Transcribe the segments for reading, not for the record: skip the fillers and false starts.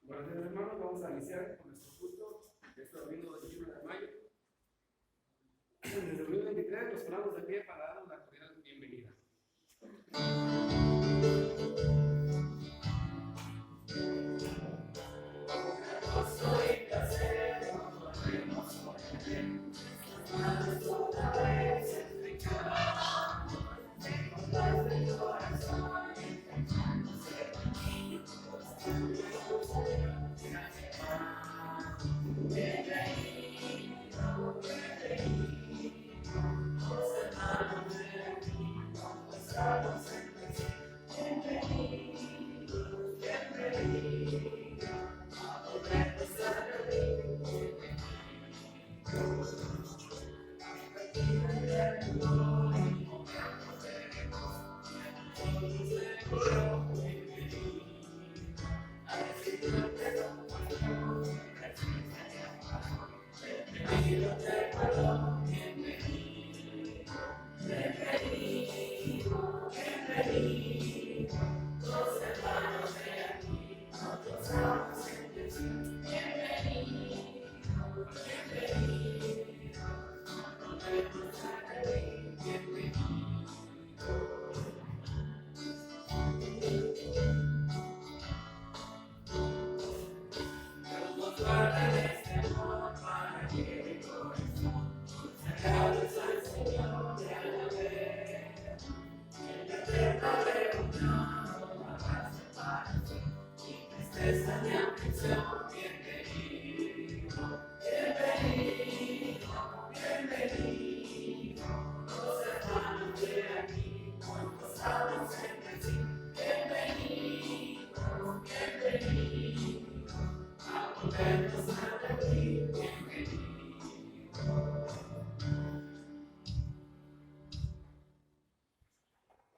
Buenos días, hermanos. Vamos a iniciar con nuestro culto de este domingo 21 de mayo. Desde el 2023 nos ponemos de pie para dar una cordial bienvenida.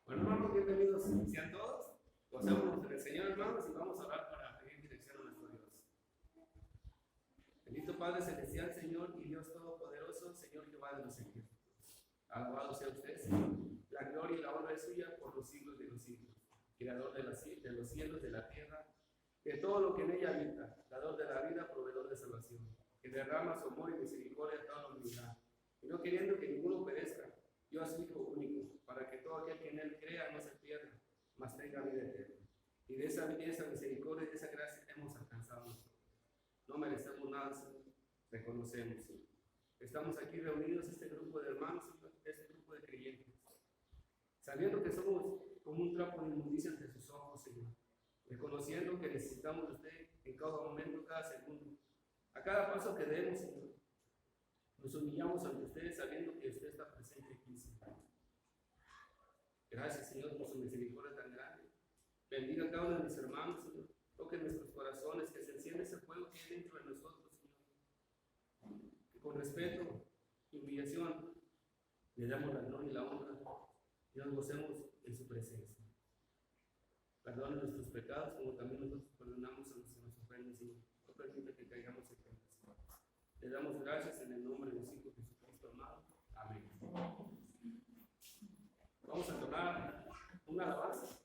Bueno, hermanos, bienvenidos sean todos. Gocémonos en el Señor, hermanos, y vamos a orar para pedir dirección a nuestro Dios. Bendito Padre Celestial, Señor y Dios Todopoderoso, Señor Jehová de los ejércitos. Alabado sea usted, Señor. La gloria y la honra es suya por los siglos de los siglos. Creador de los cielos, de la tierra, de todo lo que en ella habita, dador de la vida, proveedor de salvación, que derrama su amor y misericordia a toda la humanidad, y no queriendo que ninguno perezca, dio a su Hijo único, para que todo aquel que en él crea no se pierda, mas tenga vida eterna. Y de esa misericordia y de esa gracia hemos alcanzado nosotros. No merecemos nada, Señor, reconocemos, Señor. Estamos aquí reunidos, este grupo de hermanos, este grupo de creyentes, sabiendo que somos como un trapo de inmundicia ante sus ojos, Señor, reconociendo que necesitamos de usted en cada momento, cada segundo, a cada paso que demos, Señor. Nos humillamos ante usted sabiendo que usted está presente aquí, Señor. Gracias, Señor, por su misericordia tan grande. Bendiga a cada uno de mis hermanos, Señor. Toque nuestros corazones, que se encienda ese fuego que hay dentro de nosotros, Señor. Que con respeto y humillación le damos la gloria y la honra y nos gocemos en su presencia. Perdone nuestros pecados como también nosotros perdonamos a los que nos ofenden, Señor. No permita que caigamos en tentación. Le damos gracias en el nombre de su Hijo Jesucristo amado. Amén. Vamos a tomar una alabanza.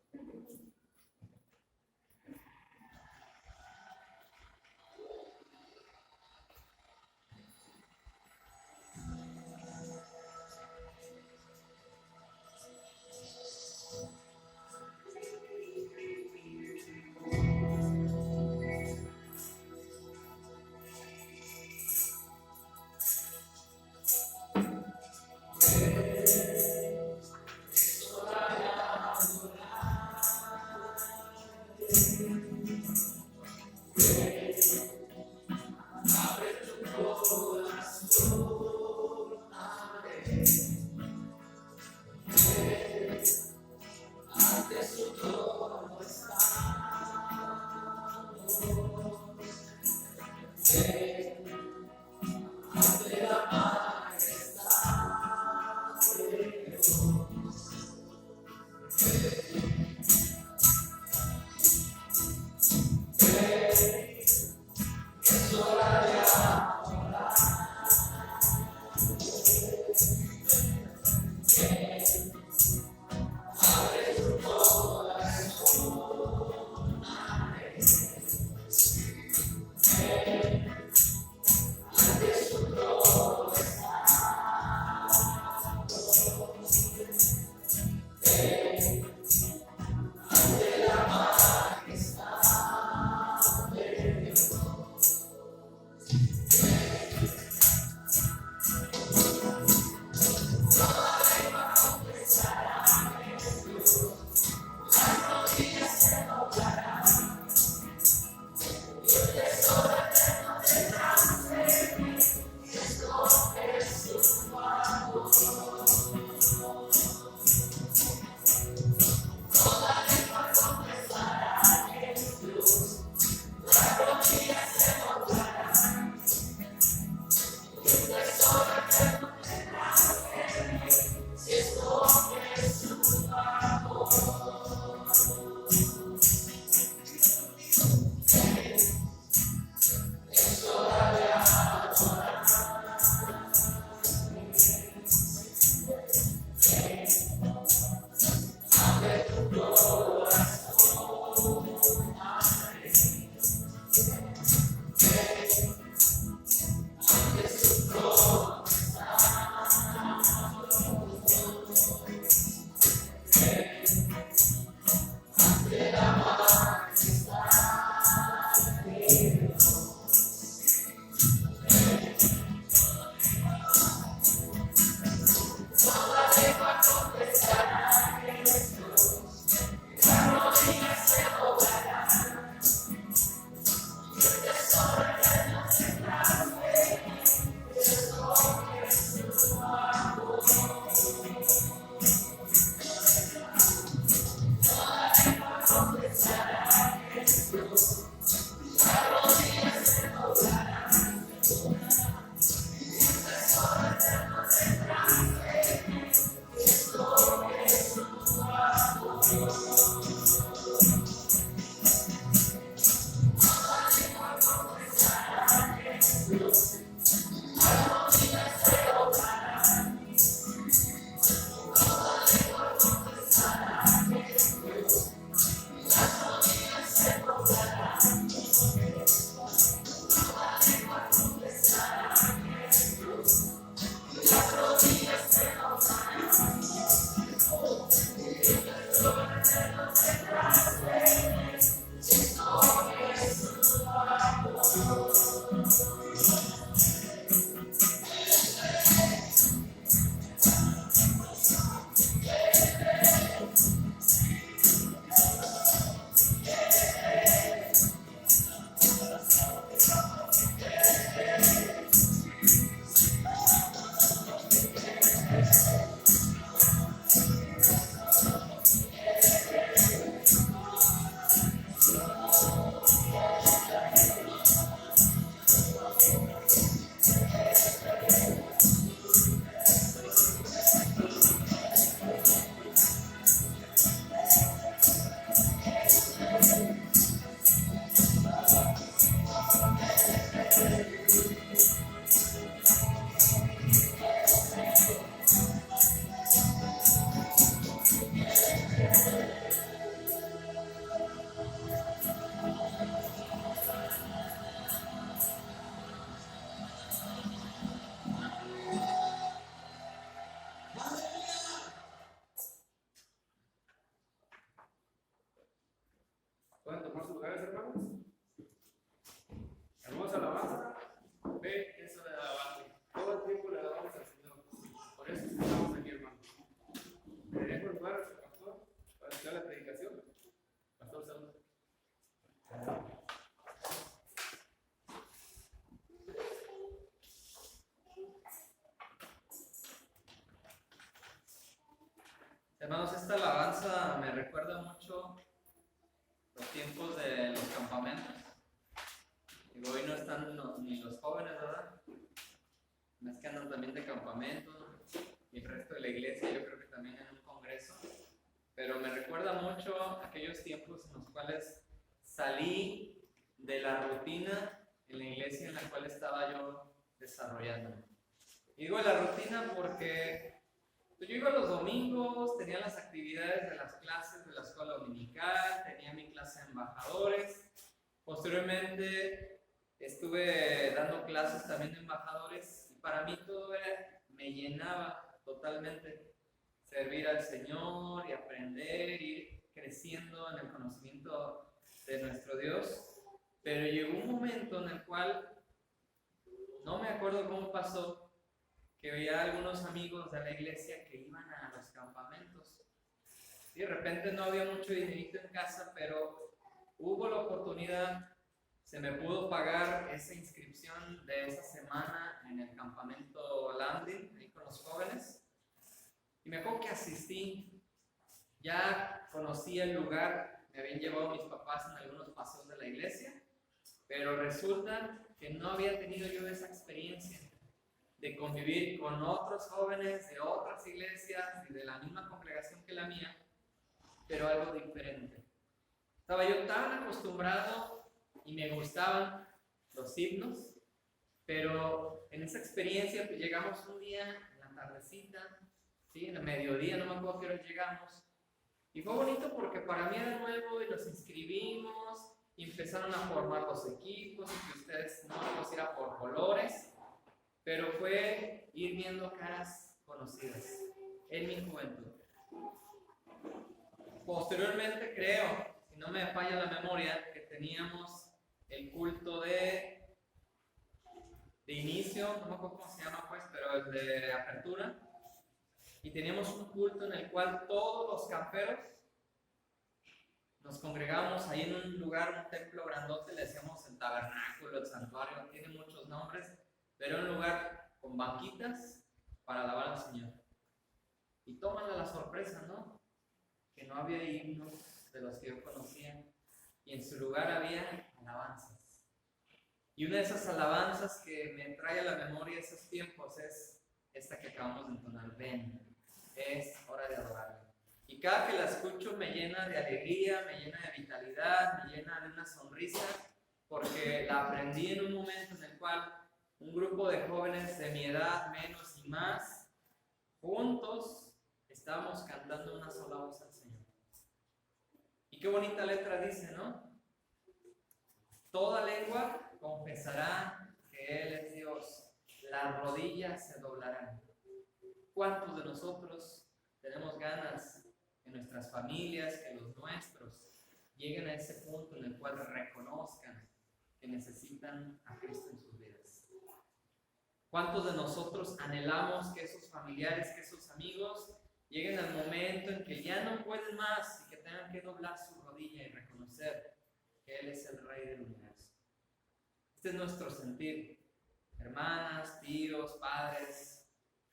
¿Pueden tomar sus lugares, hermanos? Hermosa alabanza. Ve, eso de alabanza. Todo el tiempo le alabamos al Señor. Por eso estamos aquí, hermanos. Le dejo el lugar a su pastor para escuchar la predicación. Pastor Saúl. Hermanos, esta alabanza me recuerda mucho los tiempos de los campamentos. Digo, hoy no están ni los jóvenes, ¿verdad? No es que andan también de campamento, y el resto de la iglesia, yo creo que también en un congreso. Pero me recuerda mucho aquellos tiempos en los cuales salí de la rutina en la iglesia en la cual estaba yo desarrollando. Y digo la rutina porque yo iba los domingos, tenía las actividades de las clases de la escuela dominical, tenía mi clase de embajadores. Posteriormente estuve dando clases también de embajadores y para mí todo me llenaba totalmente. Servir al Señor y aprender, ir creciendo en el conocimiento de nuestro Dios. Pero llegó un momento en el cual, no me acuerdo cómo pasó, que veía a algunos amigos de la iglesia que iban a los campamentos. Y de repente no había mucho dinerito en casa, pero hubo la oportunidad, se me pudo pagar esa inscripción de esa semana en el campamento Landing, ahí con los jóvenes. Y me acuerdo que asistí, ya conocí el lugar, me habían llevado mis papás en algunos pasos de la iglesia, pero resulta que no había tenido yo esa experiencia de convivir con otros jóvenes de otras iglesias y de la misma congregación que la mía, pero algo diferente. Estaba yo tan acostumbrado y me gustaban los himnos, pero en esa experiencia pues, llegamos un día en la tardecita, ¿sí? En el mediodía, no me acuerdo a qué hora llegamos, y fue bonito porque para mí era nuevo y nos inscribimos y empezaron a formar los equipos y que ustedes no nos ir por colores. Pero fue ir viendo caras conocidas en mi juventud. Posteriormente creo, si no me falla la memoria, que teníamos el culto de inicio, no me acuerdo cómo se llama pues, pero el de apertura. Y teníamos un culto en el cual todos los camperos nos congregábamos ahí en un lugar, un templo grandote, le decíamos el tabernáculo, el santuario, tiene muchos nombres. Pero un lugar con banquitas para alabar al Señor. Y tómala la sorpresa, ¿no? Que no había himnos de los que yo conocía. y en su lugar había alabanzas. Y una de esas alabanzas que me trae a la memoria esos tiempos es esta que acabamos de entonar: ven, es hora de adorarle. Y cada que la escucho me llena de alegría, me llena de vitalidad, me llena de una sonrisa, porque la aprendí en un momento en el cual un grupo de jóvenes de mi edad, menos y más, juntos estábamos cantando una sola voz al Señor. Y qué bonita letra dice, ¿no? Toda lengua confesará que Él es Dios, las rodillas se doblarán. ¿Cuántos de nosotros tenemos ganas que nuestras familias, que los nuestros, lleguen a ese punto en el cual reconozcan que necesitan a Cristo en sus vidas? ¿Cuántos de nosotros anhelamos que esos familiares, que esos amigos lleguen al momento en que ya no pueden más y que tengan que doblar su rodilla y reconocer que Él es el Rey del universo? Este es nuestro sentir. Hermanas, tíos, padres,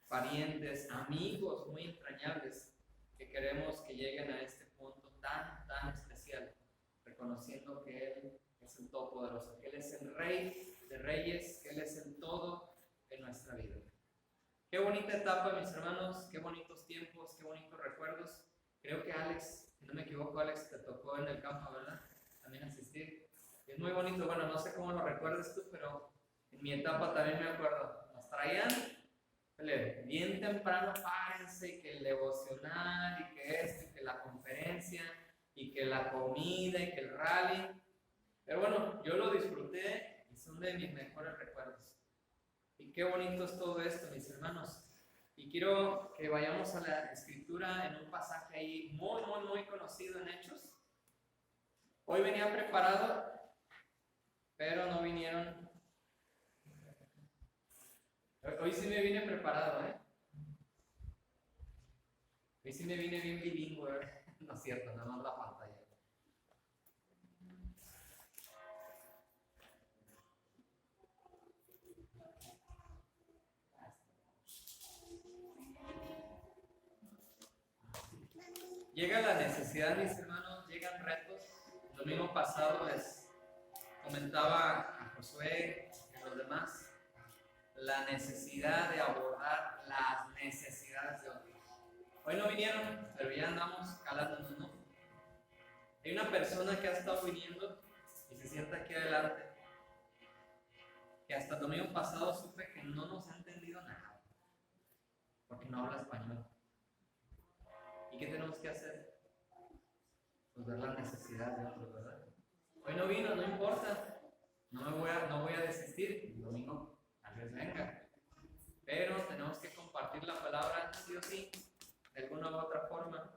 parientes, amigos muy entrañables que queremos que lleguen a este punto tan especial, reconociendo que Él es el Todopoderoso, que Él es el Rey de Reyes, que Él es el todo en nuestra vida. Qué bonita etapa, mis hermanos, qué bonitos tiempos, qué bonitos recuerdos. Creo que Alex, si no me equivoco, Alex, te tocó en el campo, ¿verdad? También asistir. Es muy bonito, bueno, no sé cómo lo recuerdas tú, pero en mi etapa también me acuerdo. Nos traían bien temprano, párense, que el devocional, y que esto, y que la conferencia, y que la comida, y que el rally. Pero bueno, yo lo disfruté y son de mis mejores recuerdos. Y qué bonito es todo esto, mis hermanos. Y quiero que vayamos a la escritura en un pasaje ahí muy conocido en Hechos. Hoy venía preparado, pero no vinieron. Hoy sí me vine preparado, ¿eh? Hoy sí me vine bien bilingüe. No es cierto, nada más la pantalla. Llega la necesidad, mis hermanos, llegan retos. El domingo pasado les comentaba a Josué y a los demás la necesidad de abordar las necesidades de otros. Hoy no vinieron, pero ya andamos calándonos, ¿no? Hay una persona que ha estado viniendo y se sienta aquí adelante, que hasta el domingo pasado supe que no nos ha entendido nada, porque no habla español. ¿Y qué tenemos que hacer? Pues ver la necesidad de otros, ¿verdad? Hoy no vino, no importa, no voy a desistir, el domingo tal vez venga, pero tenemos que compartir la palabra sí o sí, de alguna u otra forma,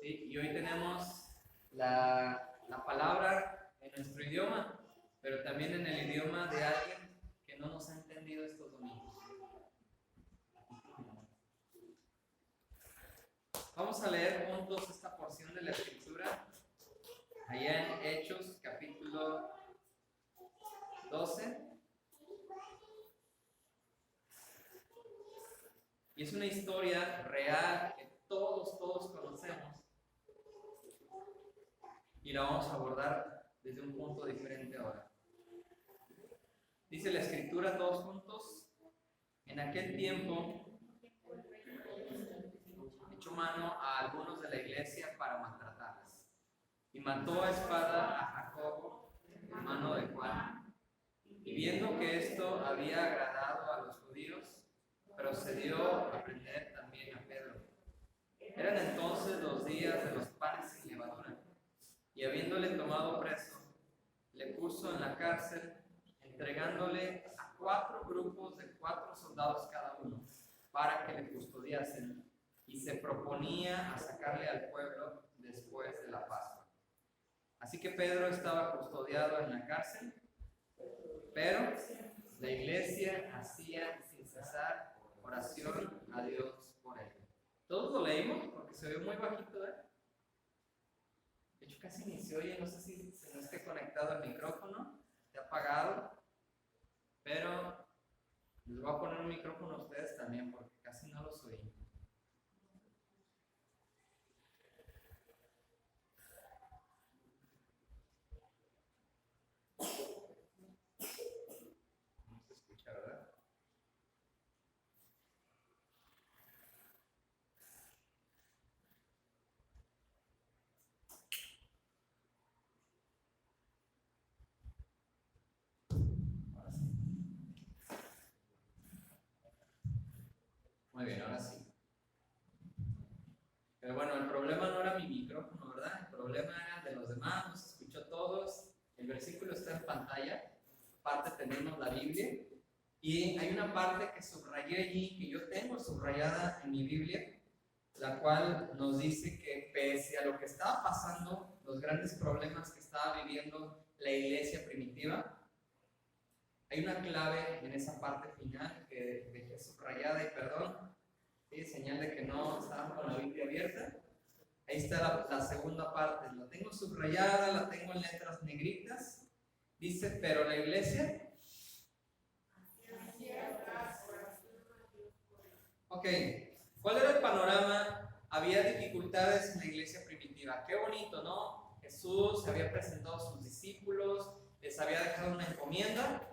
¿sí? Y hoy tenemos la palabra en nuestro idioma, pero también en el idioma de alguien que no nos ha entendido estos domingos. Vamos a leer juntos esta porción de la escritura allá en Hechos capítulo 12. Y es una historia real que todos conocemos. Y la vamos a abordar desde un punto diferente ahora. Dice la escritura todos juntos: en aquel tiempo echó mano a algunos de la iglesia para maltratarles, y mató a espada a Jacobo, hermano de Juan. Y viendo que esto había agradado a los judíos, procedió a prender también a Pedro. Eran entonces los días de los panes sin levadura, y habiéndole tomado preso, le puso en la cárcel, entregándole a 4 grupos de 4 soldados cada uno, para que le custodiasen, y se proponía a sacarle al pueblo después de la Pascua. Así que Pedro estaba custodiado en la cárcel, pero la iglesia hacía sin cesar oración a Dios por él. Todos lo leímos porque se ve muy bajito, ¿eh? De hecho, casi ni se oye, no sé si se no esté conectado el micrófono, está apagado, pero les voy a poner un micrófono a ustedes también porque casi no los oí. Muy bien, ahora sí. Pero bueno, el problema no era mi micrófono, ¿verdad? El problema era de los demás, nos escuchó todos. El versículo está en pantalla. Aparte tenemos la Biblia. Y hay una parte que subrayé allí, que yo tengo subrayada en mi Biblia, la cual nos dice que pese a lo que estaba pasando, los grandes problemas que estaba viviendo la iglesia primitiva, hay una clave en esa parte final que dejé subrayada y perdón, ¿sí? Señal de que no estaban con la Biblia abierta. Ahí está la segunda parte, la tengo subrayada, la tengo en letras negritas. Dice, pero la iglesia... Ok, ¿cuál era el panorama? Había dificultades en la iglesia primitiva. Qué bonito, ¿no? Jesús se había presentado a sus discípulos, les había dejado una encomienda.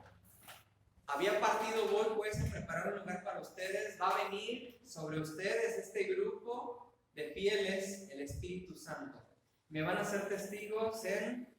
Había partido, voy pues a preparar un lugar para ustedes. Va a venir sobre ustedes este grupo de fieles, el Espíritu Santo. Me van a ser testigos en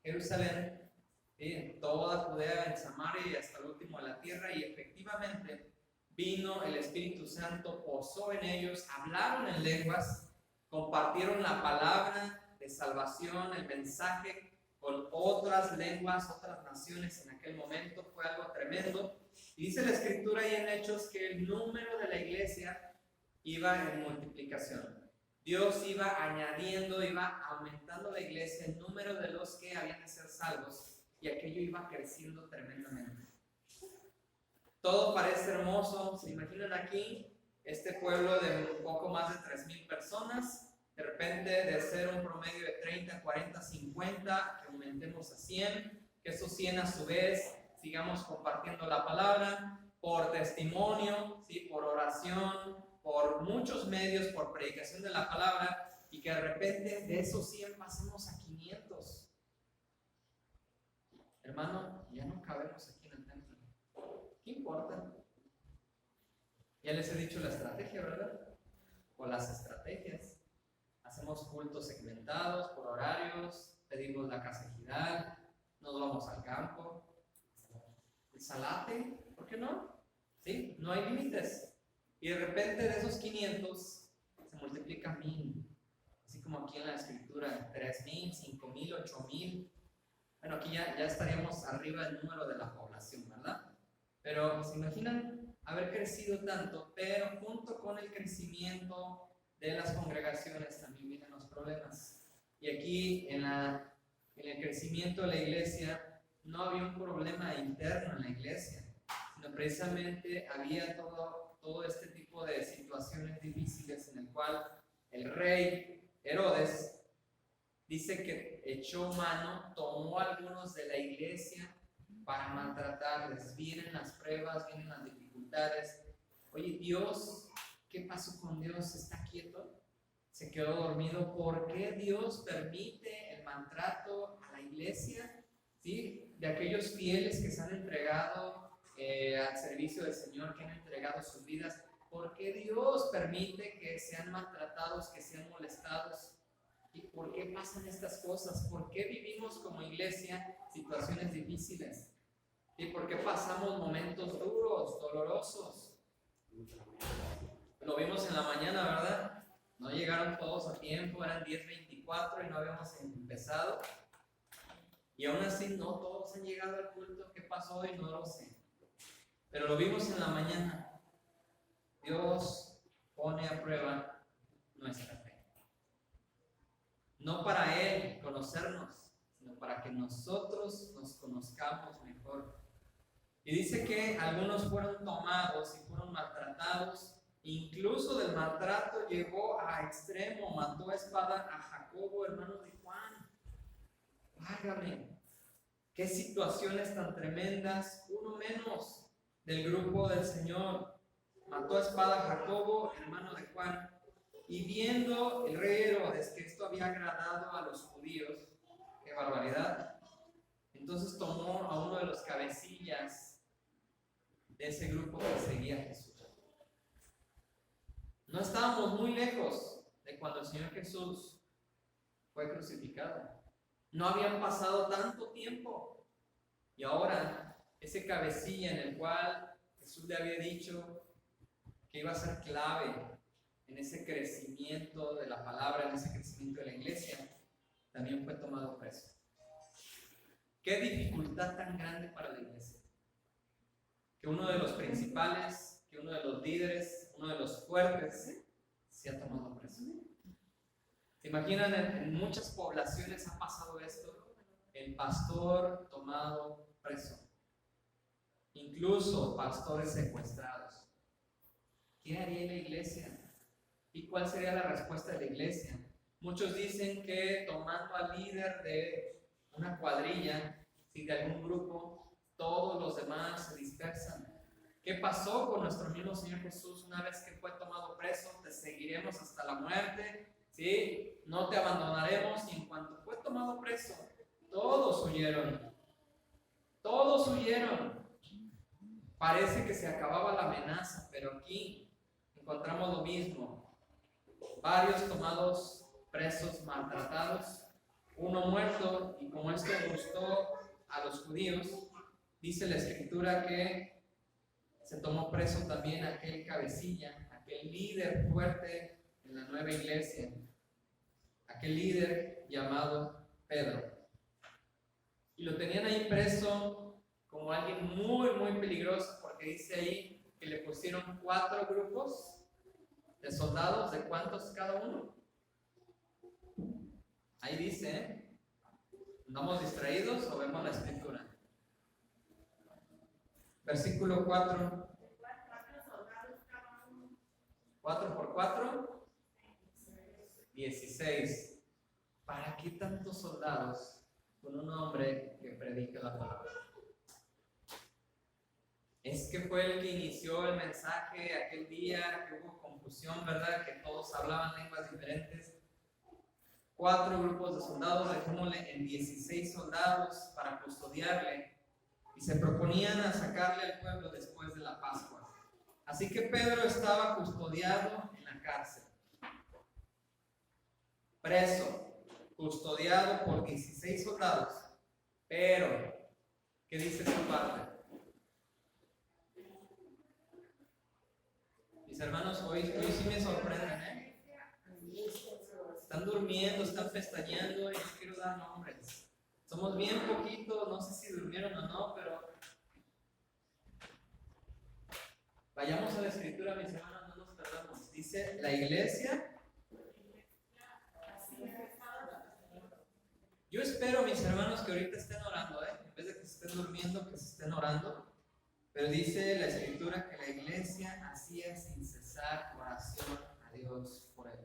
Jerusalén, en toda Judea, en Samaria y hasta el último de la tierra. Y efectivamente vino el Espíritu Santo, posó en ellos, hablaron en lenguas, compartieron la palabra de salvación, el mensaje con otras lenguas, otras naciones en aquel momento. Fue algo tremendo. Y dice la Escritura ahí en Hechos que el número de la iglesia iba en multiplicación. Dios iba añadiendo, iba aumentando la iglesia, el número de los que habían de ser salvos, y aquello iba creciendo tremendamente. Todo parece hermoso. ¿Se imaginan aquí este pueblo de un poco más de 3,000 personas? De repente, de ser un promedio de 30, 40, 50, que aumentemos a 100, que esos 100 a su vez sigamos compartiendo la palabra por testimonio, ¿sí? Por oración, por muchos medios, por predicación de la palabra, y que de repente de esos 100 pasemos a 500. Hermano, ya no cabemos aquí en el templo. ¿Qué importa? Ya les he dicho la estrategia, ¿verdad? O las estrategias. Hacemos cultos segmentados por horarios, pedimos la casa ejidal, nos vamos al campo. El salate, ¿por qué no? ¿Sí? No hay límites. Y de repente de esos 500 se multiplica 1,000. Así como aquí en la Escritura, 3,000, 5,000, 8,000. Bueno, aquí ya estaríamos arriba del número de la población, ¿verdad? Pero ¿se imaginan haber crecido tanto? Pero junto con el crecimiento de las congregaciones también vienen los problemas. Y aquí en el crecimiento de la iglesia no había un problema interno en la iglesia, sino precisamente había todo este tipo de situaciones difíciles en el cual el rey Herodes dice que echó mano, tomó a algunos de la iglesia para maltratarles. Vienen las pruebas, vienen las dificultades. Oye, Dios, ¿qué pasó con Dios? ¿Está quieto? ¿Se quedó dormido? ¿Por qué Dios permite el maltrato a la iglesia? ¿Sí? De aquellos fieles que se han entregado al servicio del Señor, que han entregado sus vidas. ¿Por qué Dios permite que sean maltratados, que sean molestados? ¿Y por qué pasan estas cosas? ¿Por qué vivimos como iglesia situaciones difíciles? ¿Y por qué pasamos momentos duros, dolorosos? Lo vimos en la mañana, ¿verdad? No llegaron todos a tiempo, eran 10:24 y no habíamos empezado. Y aún así no todos han llegado al culto. ¿Qué pasó hoy? No lo sé. Pero lo vimos en la mañana. Dios pone a prueba nuestra fe. No para Él conocernos, sino para que nosotros nos conozcamos mejor. Y dice que algunos fueron tomados y fueron maltratados. Incluso del maltrato llegó a extremo, mató a espada a Jacobo, hermano de Juan. Válgame, qué situaciones tan tremendas. Uno menos del grupo del Señor mató a espada a Jacobo, hermano de Juan. Y viendo el rey Herodes que esto había agradado a los judíos, qué barbaridad, entonces tomó a uno de los cabecillas de ese grupo que seguía a Jesús. No estábamos muy lejos de cuando el Señor Jesús fue crucificado. No habían pasado tanto tiempo. Y ahora, ese cabecilla en el cual Jesús le había dicho que iba a ser clave en ese crecimiento de la palabra, en ese crecimiento de la iglesia, también fue tomado preso. Qué dificultad tan grande para la iglesia. Que uno de los principales, que uno de los líderes, uno de los fuertes, se ha tomado preso. ¿Se imaginan? En muchas poblaciones ha pasado esto. El pastor tomado preso. Incluso pastores secuestrados. ¿Qué haría la iglesia? ¿Y cuál sería la respuesta de la iglesia? Muchos dicen que tomando al líder de una cuadrilla, de algún grupo, todos los demás se dispersan. ¿Qué pasó con nuestro mismo Señor Jesús una vez que fue tomado preso? Te seguiremos hasta la muerte, ¿sí? No te abandonaremos. Y en cuanto fue tomado preso, todos huyeron. Todos huyeron. Parece que se acababa la amenaza, pero aquí encontramos lo mismo. Varios tomados presos, maltratados, uno muerto, y como esto gustó a los judíos, dice la Escritura que se tomó preso también aquel cabecilla, aquel líder fuerte en la nueva iglesia, aquel líder llamado Pedro. Y lo tenían ahí preso como alguien muy, muy peligroso, porque dice ahí que le pusieron 4 grupos de soldados. ¿De cuántos cada uno? Ahí dice, ¿eh? ¿Andamos distraídos o vemos la Escritura? Versículo 4. 4 por 4, 16. ¿Para qué tantos soldados con un hombre que predica la palabra? Es que fue el que inició el mensaje aquel día, que hubo confusión, ¿verdad? Que todos hablaban lenguas diferentes. 4 grupos de soldados, dejémosle en 16 soldados para custodiarle, y se proponían a sacarle al pueblo después de la Pascua. Así que Pedro estaba custodiado en la cárcel, preso, custodiado por 16 soldados. Pero, ¿qué dice esta parte? Mis hermanos, hoy sí me sorprenden, ¿eh? Están durmiendo, están pestañeando, y les quiero dar nombres. Somos bien poquitos, no sé si durmieron o no, pero vayamos a la Escritura, mis hermanos, no nos perdamos. Dice la iglesia. Yo espero, mis hermanos, que ahorita estén orando, en vez de que se estén durmiendo, que se estén orando. Pero dice la Escritura que la iglesia hacía sin cesar oración a Dios por él.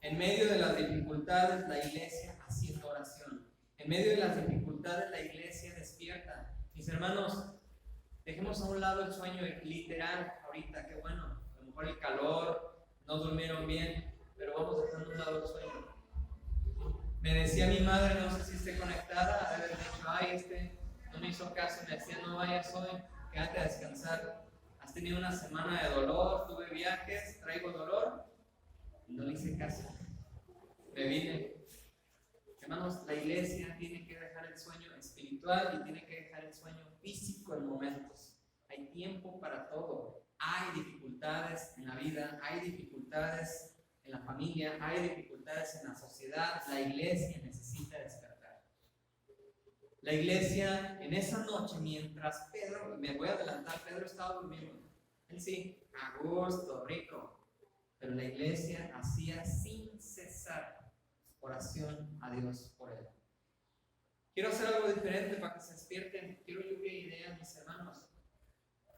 En medio de las dificultades, la iglesia haciendo oración. En medio de las dificultades, la iglesia despierta. Mis hermanos, dejemos a un lado el sueño literal ahorita, qué bueno. A lo mejor el calor, no durmieron bien, pero vamos dejando a un lado el sueño. Me decía mi madre, no sé si esté conectada, a haber dicho, ay, no me hizo caso, me decía, no vayas hoy, quédate a descansar. Has tenido una semana de dolor, tuve viajes, traigo dolor. No le hice caso, me vine. Hermanos, la iglesia tiene que dejar el sueño espiritual y tiene que dejar el sueño físico en momentos. Hay tiempo para todo. Hay dificultades en la vida, hay dificultades en la familia, hay dificultades en la sociedad. La iglesia necesita despertar. La iglesia en esa noche, mientras Pedro, me voy a adelantar, Pedro estaba durmiendo. Él sí, a gusto, rico. Pero la iglesia hacía sin cesar oración a Dios por él. Quiero hacer algo diferente para que se despierten. Quiero lluvia de ideas, mis hermanos.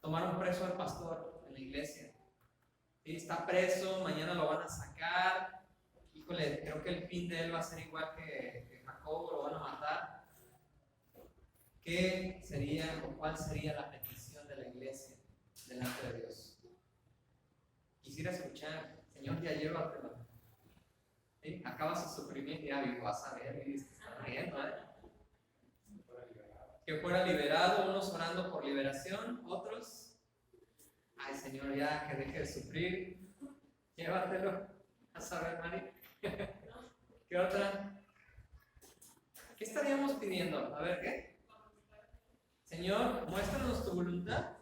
Tomaron preso al pastor en la iglesia. Sí, está preso, mañana lo van a sacar. Híjole, creo que el fin de él va a ser igual que Jacobo, lo van a matar. ¿Qué sería o cuál sería la petición de la iglesia delante de Dios? Quisiera escuchar, Señor, ya llévatelo. ¿Sí? Acabas de sufrimiento, ya vas a ver, y te están riendo, Que fuera liberado, unos orando por liberación, otros, ay Señor, ya que deje de sufrir, llévatelo. Vas a ver, Mari. ¿Qué otra? ¿Qué estaríamos pidiendo? A ver, ¿qué? Señor, muéstranos tu voluntad.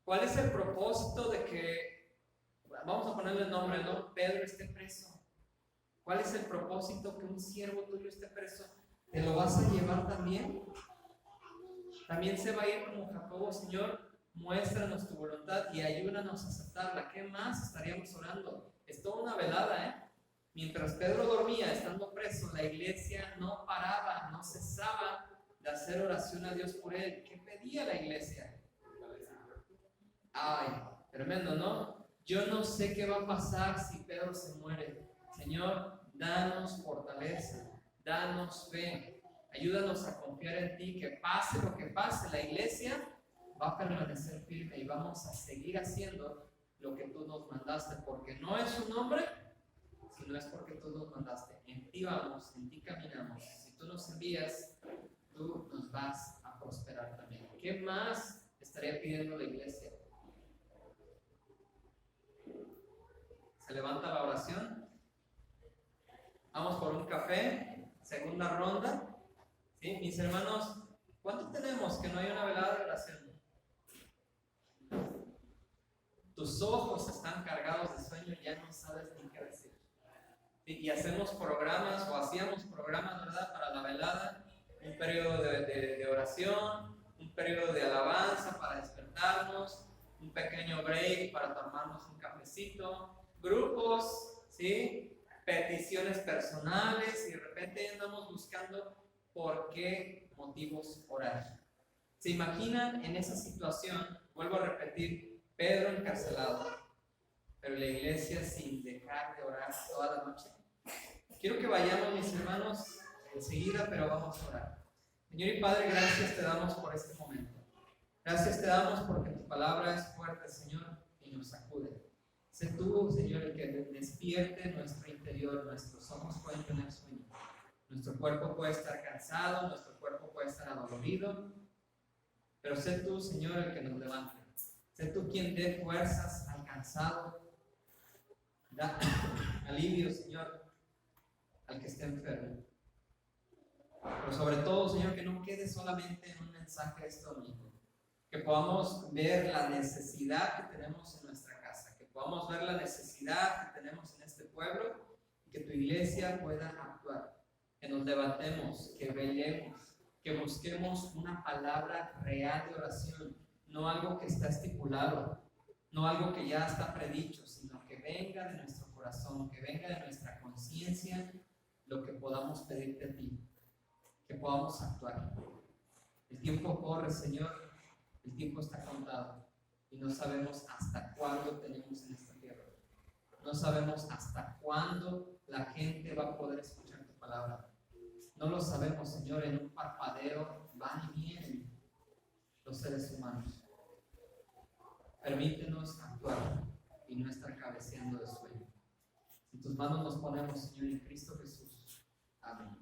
¿Cuál es el propósito de que vamos a ponerle el nombre, ¿no? Pedro esté preso. ¿Cuál es el propósito que un siervo tuyo esté preso? ¿Te lo vas a llevar también? También se va a ir como Jacobo. Señor, muéstranos tu voluntad y ayúdanos a aceptarla. ¿Qué más estaríamos orando? Es toda una velada, ¿eh? Mientras Pedro dormía, estando preso, la iglesia no paraba, no cesaba de hacer oración a Dios por él. ¿Qué pedía la iglesia? Ay, tremendo, ¿no? Yo no sé qué va a pasar si Pedro se muere. Señor, danos fortaleza, danos fe, ayúdanos a confiar en ti, que pase lo que pase, la iglesia va a permanecer firme y vamos a seguir haciendo lo que tú nos mandaste, porque no es un hombre, sino es porque tú nos mandaste. En ti vamos, en ti caminamos. Si tú nos envías, tú nos vas a prosperar también. ¿Qué más estaría pidiendo la iglesia? Se levanta la oración. Vamos por un café, segunda ronda. ¿Sí? Mis hermanos, ¿cuánto tenemos que no hay una velada de oración? Tus ojos están cargados de sueño y ya no sabes ni qué decir. Y hacemos programas, o hacíamos programas, ¿verdad? Para la velada, un periodo de oración, un periodo de alabanza para despertarnos, un pequeño break para tomarnos un cafecito, grupos, ¿sí? Peticiones personales, y de repente andamos buscando por qué motivos orar. ¿Se imaginan en esa situación? Vuelvo a repetir, Pedro encarcelado, pero la iglesia sin dejar de orar toda la noche. Quiero que vayamos, mis hermanos, enseguida, pero vamos a orar. Señor y Padre, gracias te damos por este momento. Gracias te damos porque tu palabra es fuerte, Señor, y nos sacude. Sé tú, Señor, el que despierte nuestro interior. Nuestros ojos pueden tener sueño. Nuestro cuerpo puede estar cansado, nuestro cuerpo puede estar adolorido. Pero sé tú, Señor, el que nos levante. Sé tú quien dé fuerzas al cansado. Da alivio, Señor, al que esté enfermo. Pero sobre todo, Señor, que no quede solamente en un mensaje este domingo. Que podamos ver la necesidad que tenemos en nuestra casa. Que podamos ver la necesidad que tenemos en este pueblo. Y que tu iglesia pueda actuar. Que nos levantemos, que velemos, que busquemos una palabra real de oración. No algo que está estipulado. No algo que ya está predicho, sino que venga de nuestro corazón, que venga de nuestra conciencia lo que podamos pedirte a ti, que podamos actuar. El tiempo corre, Señor, el tiempo está contado y no sabemos hasta cuándo tenemos en esta tierra. No sabemos hasta cuándo la gente va a poder escuchar tu palabra. No lo sabemos, Señor, en un parpadeo van y vienen los seres humanos. Permítenos actuar y no estar cabeceando de sueño. En tus manos nos ponemos, Señor, en Cristo Jesús. Amén.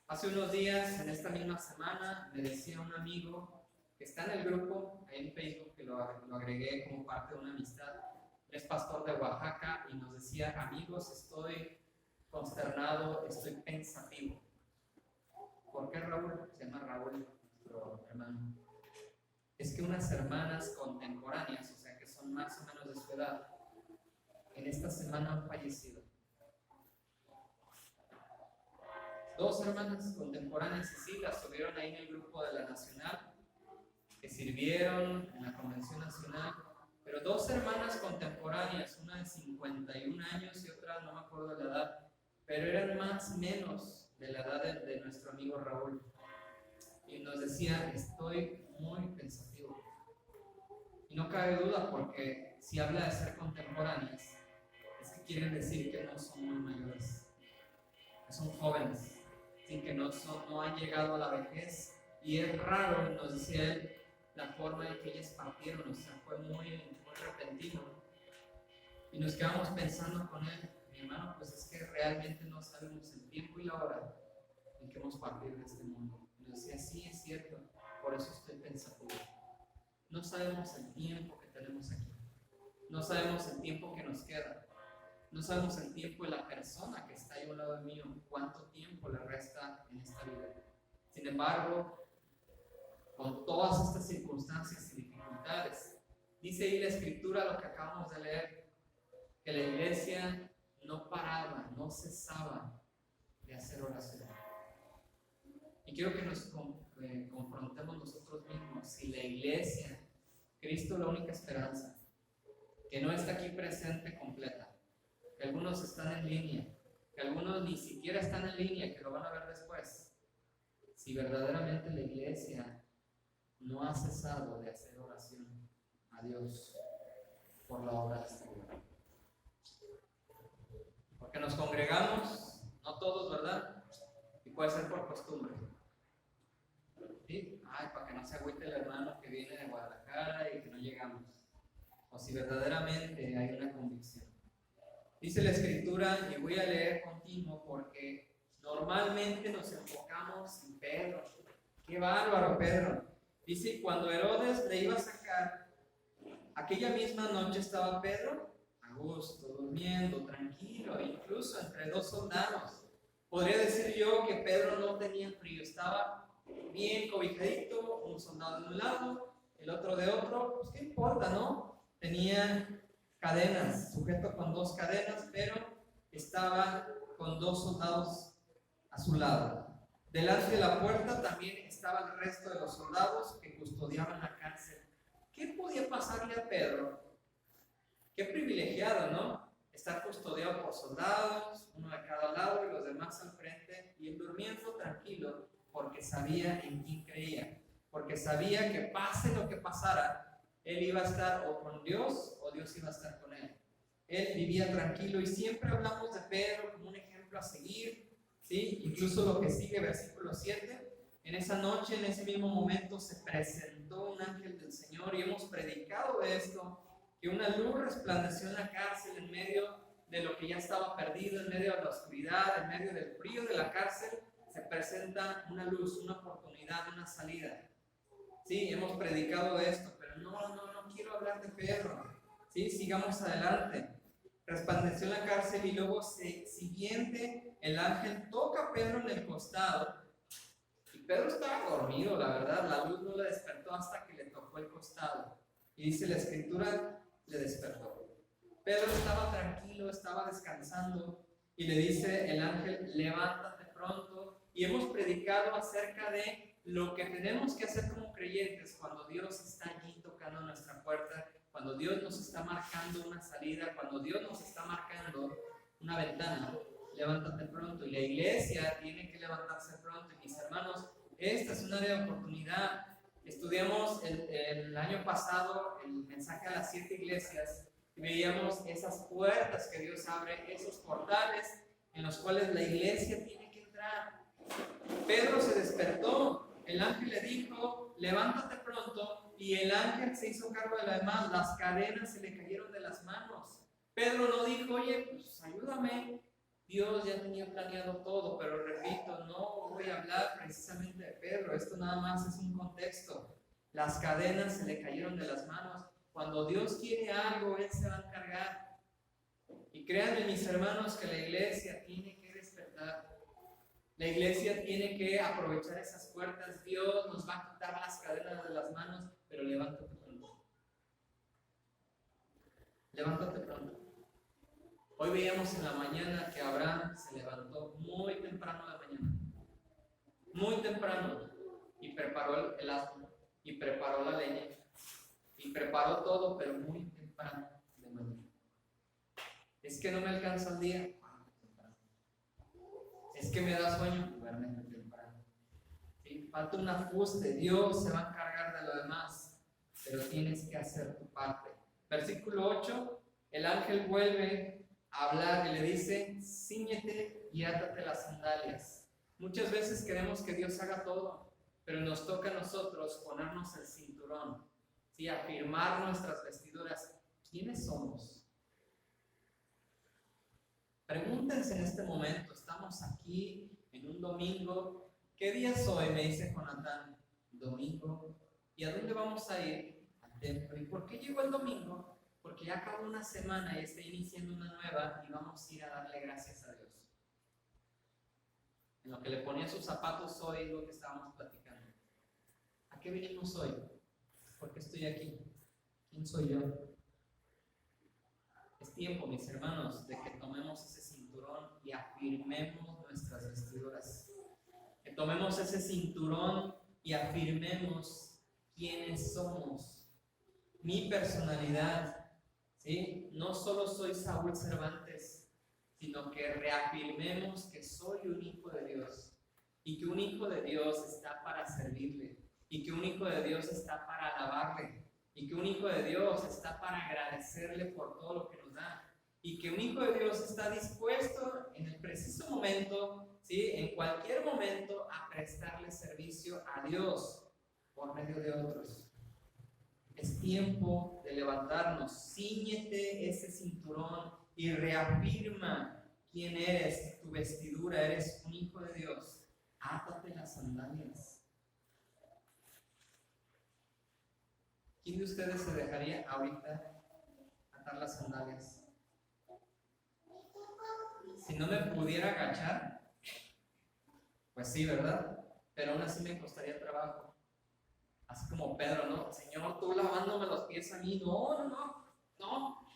Hace unos días, en esta misma semana, me decía un amigo que está en el grupo, ahí en Facebook, que lo agregué como parte de una amistad. Él es pastor de Oaxaca y nos decía: amigos, estoy consternado, estoy pensativo. ¿Por qué Raúl? Se llama Raúl, nuestro hermano. Es que unas hermanas contemporáneas, o sea que son más o menos de su edad, en esta semana han fallecido. 2 hermanas contemporáneas, y sí, las tuvieron ahí en el grupo de la Nacional, que sirvieron en la Convención Nacional, pero 2 hermanas contemporáneas, una de 51 años y otra no me acuerdo de la edad, pero eran más o menos de la edad de nuestro amigo Raúl. Y nos decía: estoy muy pensativo. Y no cabe duda, porque si habla de ser contemporáneas, es que quieren decir que no son muy mayores, que son jóvenes, ¿sí? Que no han llegado a la vejez. Y es raro, nos decía él, la forma en que ellas partieron, o sea, fue muy repentino. Y nos quedamos pensando con él: mi hermano, pues es que realmente no sabemos el tiempo y la hora en que hemos partido de este mundo. Y nos decía: sí, es cierto, por eso estoy pensativo. No sabemos el tiempo que tenemos aquí. No sabemos el tiempo que nos queda. No sabemos el tiempo de la persona que está ahí a un lado mío, cuánto tiempo le resta en esta vida. Sin embargo, con todas estas circunstancias y dificultades, dice ahí la Escritura, lo que acabamos de leer, que la iglesia no paraba, no cesaba de hacer oración. Y quiero que nos confrontemos nosotros mismos. Si la iglesia, Cristo la única esperanza, que no está aquí presente completa, que algunos están en línea, que algunos ni siquiera están en línea, que lo van a ver después, si verdaderamente la iglesia no ha cesado de hacer oración a Dios por la obra de este Señor. Porque nos congregamos, no todos, ¿verdad? Y puede ser por costumbre. ¿Sí? Ay, para que no se agüite el hermano que viene de Guadalajara y que no llegamos. O si verdaderamente hay una convicción. Dice la Escritura, y voy a leer continuo porque normalmente nos enfocamos en Pedro. ¡Qué bárbaro, Pedro! Dice, cuando Herodes le iba a sacar, aquella misma noche estaba Pedro a gusto, durmiendo, tranquilo, incluso entre dos soldados. Podría decir yo que Pedro no tenía frío, estaba bien cobijadito, un soldado de un lado, el otro de otro, pues qué importa, ¿no? Tenía cadenas, sujeto con dos cadenas, pero estaba con dos soldados a su lado. Delante de la puerta también estaba el resto de los soldados que custodiaban la cárcel. ¿Qué podía pasarle a Pedro? Qué privilegiado, ¿no? Estar custodiado por soldados, uno de cada lado y los demás al frente, y él durmiendo tranquilo porque sabía en quién creía, porque sabía que pase lo que pasara, él iba a estar o con Dios o Dios iba a estar con él. Él vivía tranquilo y siempre hablamos de Pedro como un ejemplo a seguir, ¿sí? Incluso lo que sigue, versículo 7, en esa noche, en ese mismo momento se presentó un ángel del Señor y hemos predicado de esto, que una luz resplandeció en la cárcel en medio de lo que ya estaba perdido, en medio de la oscuridad, en medio del frío de la cárcel, se presenta una luz, una oportunidad, una salida. Sí, hemos predicado de esto, pero no quiero hablar de Pedro. Sí, sigamos adelante. Resplandeció en la cárcel y luego siguiente el ángel toca a Pedro en el costado. Y Pedro estaba dormido, la verdad, la luz no le despertó hasta que le tocó el costado. Y dice la Escritura, le despertó. Pedro estaba tranquilo, estaba descansando y le dice el ángel, levántate pronto. Y hemos predicado acerca de lo que tenemos que hacer como creyentes cuando Dios está allí tocando nuestra puerta, cuando Dios nos está marcando una salida, cuando Dios nos está marcando una ventana. Levántate pronto. Y la iglesia tiene que levantarse pronto. Y mis hermanos, esta es un área de oportunidad. Estudiamos el año pasado el mensaje a las 7 iglesias y veíamos esas puertas que Dios abre, esos portales en los cuales la iglesia tiene que entrar. Pedro se despertó, el ángel le dijo, levántate pronto, y el ángel se hizo cargo de lo demás, las cadenas se le cayeron de las manos. Pedro no dijo, oye, pues ayúdame, Dios ya tenía planeado todo, pero repito, no voy a hablar precisamente de Pedro, esto nada más es un contexto. Las cadenas se le cayeron de las manos. Cuando Dios quiere algo, Él se va a encargar. Y créanme, mis hermanos, que la iglesia tiene que despertar. La iglesia tiene que aprovechar esas puertas. Dios nos va a quitar las cadenas de las manos, pero levántate pronto. Levántate pronto. Hoy veíamos en la mañana que Abraham se levantó muy temprano de mañana. Muy temprano. Y preparó el asno. Y preparó la leña. Y preparó todo, pero muy temprano de mañana. Es que no me alcanza el día. Es que me da sueño. Duérmete temprano. ¿Sí? Falta un ajuste. Dios se va a encargar de lo demás. Pero tienes que hacer tu parte. Versículo 8. El ángel vuelve a hablar y le dice, cíñete y átate las sandalias. Muchas veces queremos que Dios haga todo, pero nos toca a nosotros ponernos el cinturón, ¿sí? Afirmar nuestras vestiduras. ¿Quiénes somos? Pregúntense en este momento, estamos aquí en un domingo. ¿Qué día es hoy? Me dice Jonathan. Domingo. ¿Y a dónde vamos a ir? Al templo. ¿Y por qué llegó el domingo? Porque ya acabó una semana y está iniciando una nueva y vamos a ir a darle gracias a Dios. En lo que le ponía sus zapatos hoy es lo que estábamos platicando. ¿A qué venimos hoy? ¿Por qué estoy aquí? ¿Quién soy yo? Es tiempo, mis hermanos, de que tomemos ese cinturón y afirmemos nuestras vestiduras. Que tomemos ese cinturón y afirmemos quiénes somos. Mi personalidad, ¿sí? No solo soy Saúl Cervantes, sino que reafirmemos que soy un hijo de Dios y que un hijo de Dios está para servirle y que un hijo de Dios está para alabarle y que un hijo de Dios está para agradecerle por todo lo que nos da y que un hijo de Dios está dispuesto en el preciso momento, ¿sí? En cualquier momento, a prestarle servicio a Dios por medio de otros. Es tiempo de levantarnos. Cíñete ese cinturón y reafirma quién eres, tu vestidura. Eres un hijo de Dios. Átate las sandalias. ¿Quién de ustedes se dejaría ahorita atar las sandalias? Si no me pudiera agachar, pues sí, ¿verdad? Pero aún así me costaría trabajo. Así como Pedro, ¿no? Señor, tú lavándome los pies a mí. No.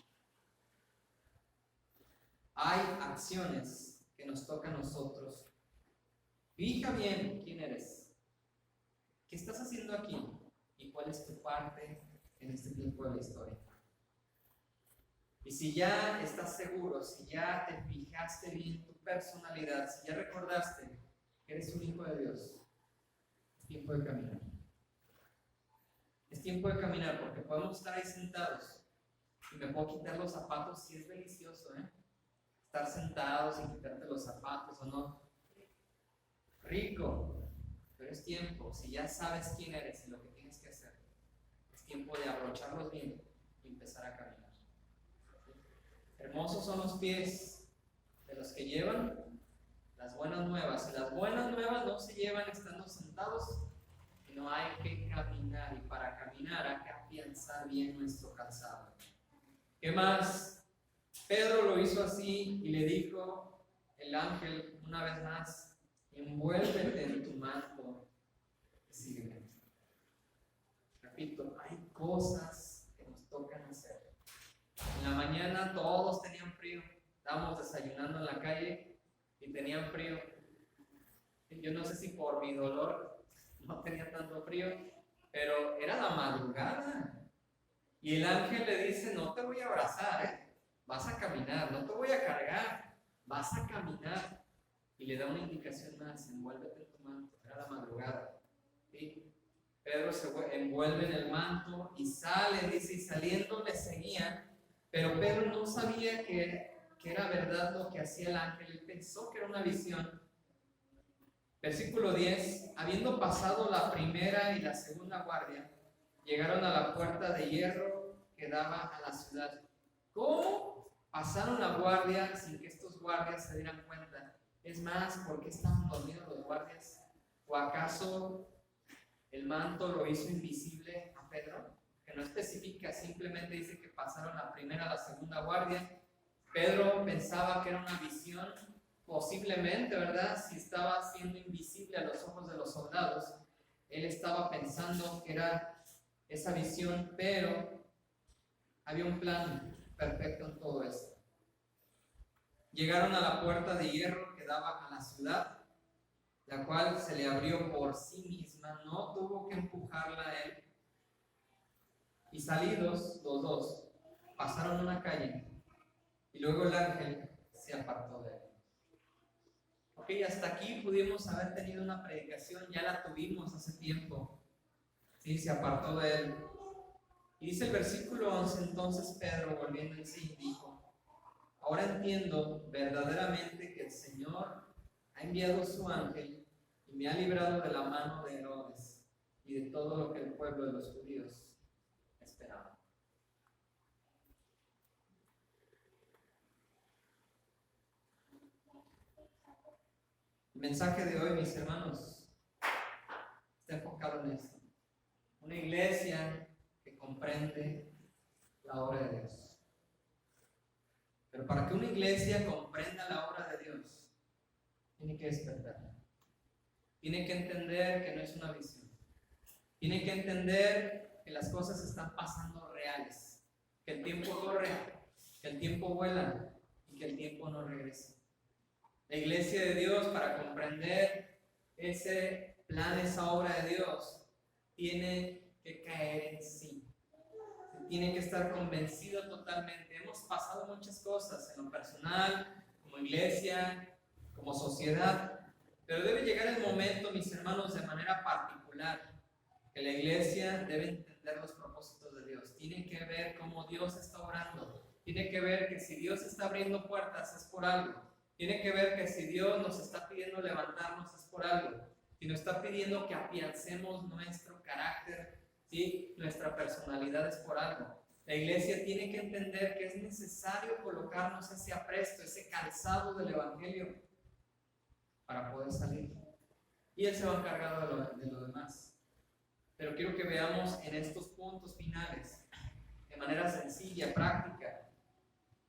Hay acciones que nos tocan a nosotros. Fija bien quién eres. ¿Qué estás haciendo aquí? ¿Y cuál es tu parte en este tiempo de la historia? Y si ya estás seguro, si ya te fijaste bien tu personalidad, si ya recordaste que eres un hijo de Dios, es tiempo de caminar. Es tiempo de caminar porque podemos estar ahí sentados y me puedo quitar los zapatos y es delicioso, estar sentados y quitarte los zapatos o no. Rico, pero es tiempo, si ya sabes quién eres y lo que tienes que hacer, es tiempo de abrocharlos bien y empezar a caminar. Hermosos son los pies de los que llevan las buenas nuevas. Y las buenas nuevas no se llevan estando sentados, sino hay que caminar. Y para caminar hay que afianzar bien nuestro calzado. ¿Qué más? Pedro lo hizo así y le dijo el ángel una vez más: envuélvete en tu manto y sígueme. Repito, hay cosas que nos tocan hacer. En la mañana todos tenían frío. Estábamos desayunando en la calle y tenían frío. Yo no sé si por mi dolor no tenía tanto frío, pero era la madrugada. Y el ángel le dice: no te voy a abrazar, vas a caminar, no te voy a cargar, vas a caminar. Y le da una indicación más: envuélvete en tu manto. Era la madrugada. ¿Sí? Pedro se envuelve en el manto y sale, dice, y saliendo le seguían. Pero Pedro no sabía que era verdad lo que hacía el ángel. Él pensó que era una visión. Versículo 10: habiendo pasado la primera y la segunda guardia, llegaron a la puerta de hierro que daba a la ciudad. ¿Cómo pasaron la guardia sin que estos guardias se dieran cuenta? Es más, ¿por qué estaban dormidos los guardias? ¿O acaso el manto lo hizo invisible a Pedro? Que no especifica, simplemente dice que pasaron la primera a la segunda guardia. Pedro pensaba que era una visión, posiblemente, ¿verdad? Si estaba siendo invisible a los ojos de los soldados, él estaba pensando que era esa visión, pero había un plan perfecto en todo esto. Llegaron a la puerta de hierro que daba a la ciudad, la cual se le abrió por sí misma, no tuvo que empujarla a él. Y salidos los dos, pasaron una calle y luego el ángel se apartó de él. Ok, hasta aquí pudimos haber tenido una predicación, ya la tuvimos hace tiempo. Sí, se apartó de él. Y dice el versículo 11: entonces Pedro, volviendo en sí, dijo: ahora entiendo verdaderamente que el Señor ha enviado su ángel y me ha librado de la mano de Herodes y de todo lo que el pueblo de los judíos esperaba. El mensaje de hoy, mis hermanos, está enfocado en esto. Una iglesia que comprende la obra de Dios. Pero para que una iglesia comprenda la obra de Dios, tiene que despertar. Tiene que entender que no es una visión. Tiene que entender que las cosas están pasando reales, que el tiempo corre, que el tiempo vuela y que el tiempo no regresa. La iglesia de Dios, para comprender ese plan, esa obra de Dios, tiene que caer en sí. Tiene que estar convencido totalmente. Hemos pasado muchas cosas en lo personal, como iglesia, como sociedad, pero debe llegar el momento, mis hermanos, de manera particular, que la iglesia debe entender los propósitos de Dios. Tiene que ver cómo Dios está orando. Tiene que ver que si Dios está abriendo puertas es por algo. Tiene que ver que si Dios nos está pidiendo levantarnos es por algo. Si nos está pidiendo que afiancemos nuestro carácter, ¿sí? Nuestra personalidad es por algo. La iglesia tiene que entender que es necesario colocarnos ese apresto, ese calzado del evangelio para poder salir. Y Él se va a encargar de lo demás. Pero quiero que veamos en estos puntos finales, de manera sencilla, práctica,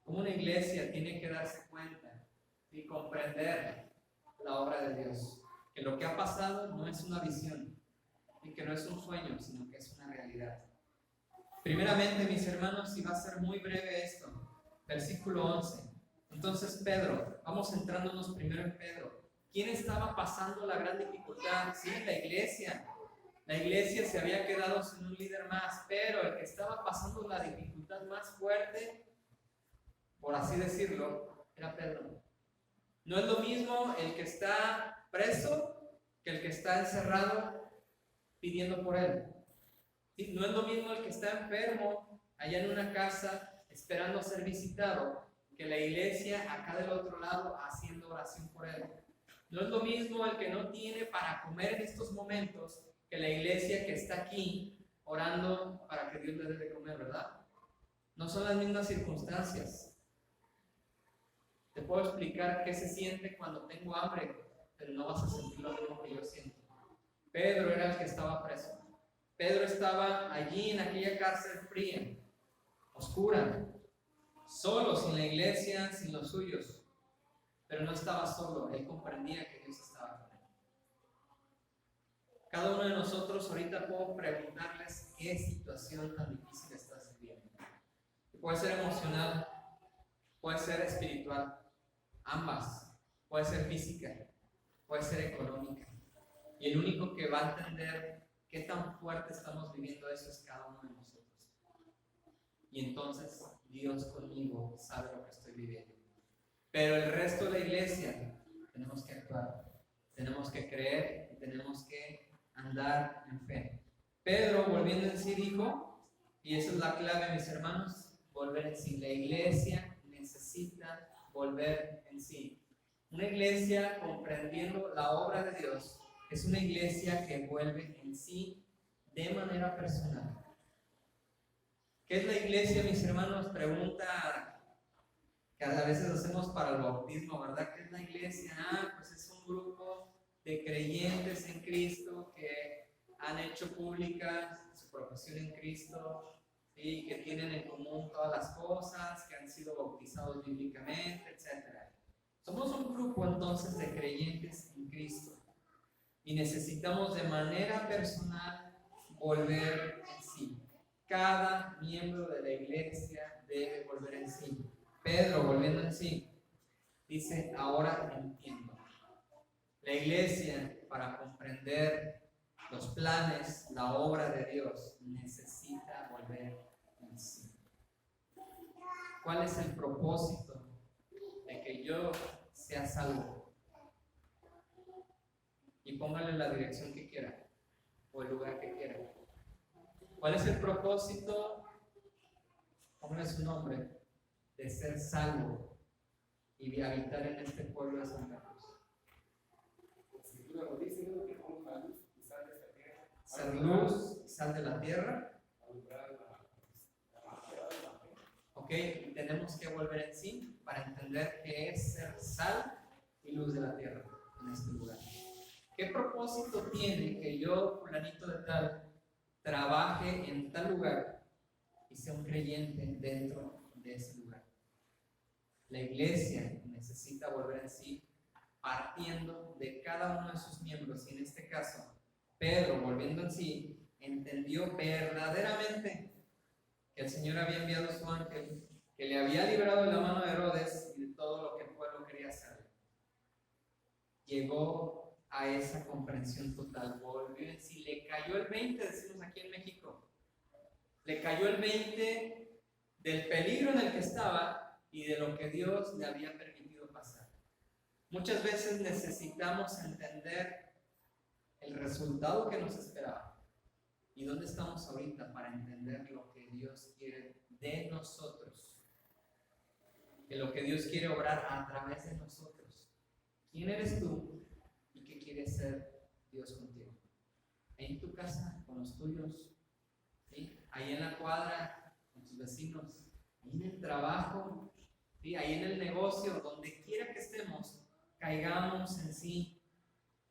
cómo una iglesia tiene que darse cuenta y comprender la obra de Dios. Que lo que ha pasado no es una visión y que no es un sueño, sino que es una realidad. Primeramente, mis hermanos, y va a ser muy breve esto, versículo 11. Entonces Pedro, vamos centrándonos primero en Pedro. ¿Quién estaba pasando la gran dificultad? Sí, la iglesia. La iglesia se había quedado sin un líder más, pero el que estaba pasando la dificultad más fuerte, por así decirlo, era Pedro. No es lo mismo el que está preso que el que está encerrado pidiendo por él. ¿Sí? No es lo mismo el que está enfermo allá en una casa esperando ser visitado que la iglesia acá del otro lado haciendo oración por él. No es lo mismo el que no tiene para comer en estos momentos que la iglesia que está aquí orando para que Dios le dé de comer, ¿verdad? No son las mismas circunstancias. Te puedo explicar qué se siente cuando tengo hambre, pero no vas a sentir lo mismo que yo siento. Pedro era el que estaba preso. Pedro estaba allí en aquella cárcel fría, oscura, solo, sin la iglesia, sin los suyos. Pero no estaba solo, él comprendía que Dios estaba con él. Cada uno de nosotros ahorita puedo preguntarles qué situación tan difícil estás viviendo. Puede ser emocional, puede ser espiritual, ambas, puede ser física, puede ser económica. Y el único que va a entender qué tan fuerte estamos viviendo eso es cada uno de nosotros. Y entonces Dios conmigo sabe lo que estoy viviendo. Pero el resto de la iglesia tenemos que actuar, tenemos que creer y tenemos que andar en fe. Pedro, volviendo en sí, dijo, y esa es la clave, mis hermanos, volver en sí. La iglesia necesita volver en sí. Una iglesia comprendiendo la obra de Dios es una iglesia que vuelve en sí de manera personal. ¿Qué es la iglesia, mis hermanos? Pregunta que a veces hacemos para el bautismo, ¿verdad? ¿Qué es la iglesia? Pues es un grupo de creyentes en Cristo que han hecho pública su profesión en Cristo y que tienen en común todas las cosas, que han sido bautizados bíblicamente, etc. Somos un grupo entonces de creyentes en Cristo y necesitamos de manera personal volver en sí. Cada miembro de la iglesia debe volver en sí. Pedro, volviendo en sí, dice, ahora entiendo. La iglesia, para comprender los planes, la obra de Dios, necesita volver en sí. ¿Cuál es el propósito de que yo sea salvo? Y póngale la dirección que quiera, o el lugar que quiera. ¿Cuál es el propósito? Póngale su nombre. De ser salvo y de habitar en este pueblo de Santa Cruz. Ser luz y sal de la tierra. Ok, y tenemos que volver en sí para entender qué es ser sal y luz de la tierra en este lugar. ¿Qué propósito tiene que yo, fulanito de tal, trabaje en tal lugar y sea un creyente dentro de ese lugar? La iglesia necesita volver en sí partiendo de cada uno de sus miembros, y en este caso Pedro, volviendo en sí, entendió verdaderamente que el Señor había enviado a su ángel que le había librado de la mano de Herodes y de todo lo que el pueblo quería hacer, llegó a esa comprensión total, volvió en sí, le cayó el 20, decimos aquí en México, le cayó el 20 del peligro en el que estaba y de lo que Dios le había permitido pasar. Muchas veces necesitamos entender el resultado que nos esperaba y dónde estamos ahorita para entender lo que Dios quiere de nosotros, que lo que Dios quiere obrar a través de nosotros. ¿Quién eres tú y qué quiere ser Dios contigo? Ahí en tu casa, con los tuyos, ¿sí? Ahí en la cuadra, con tus vecinos, ahí en el trabajo, ¿sí? Ahí en el negocio, donde quiera que estemos, caigamos en sí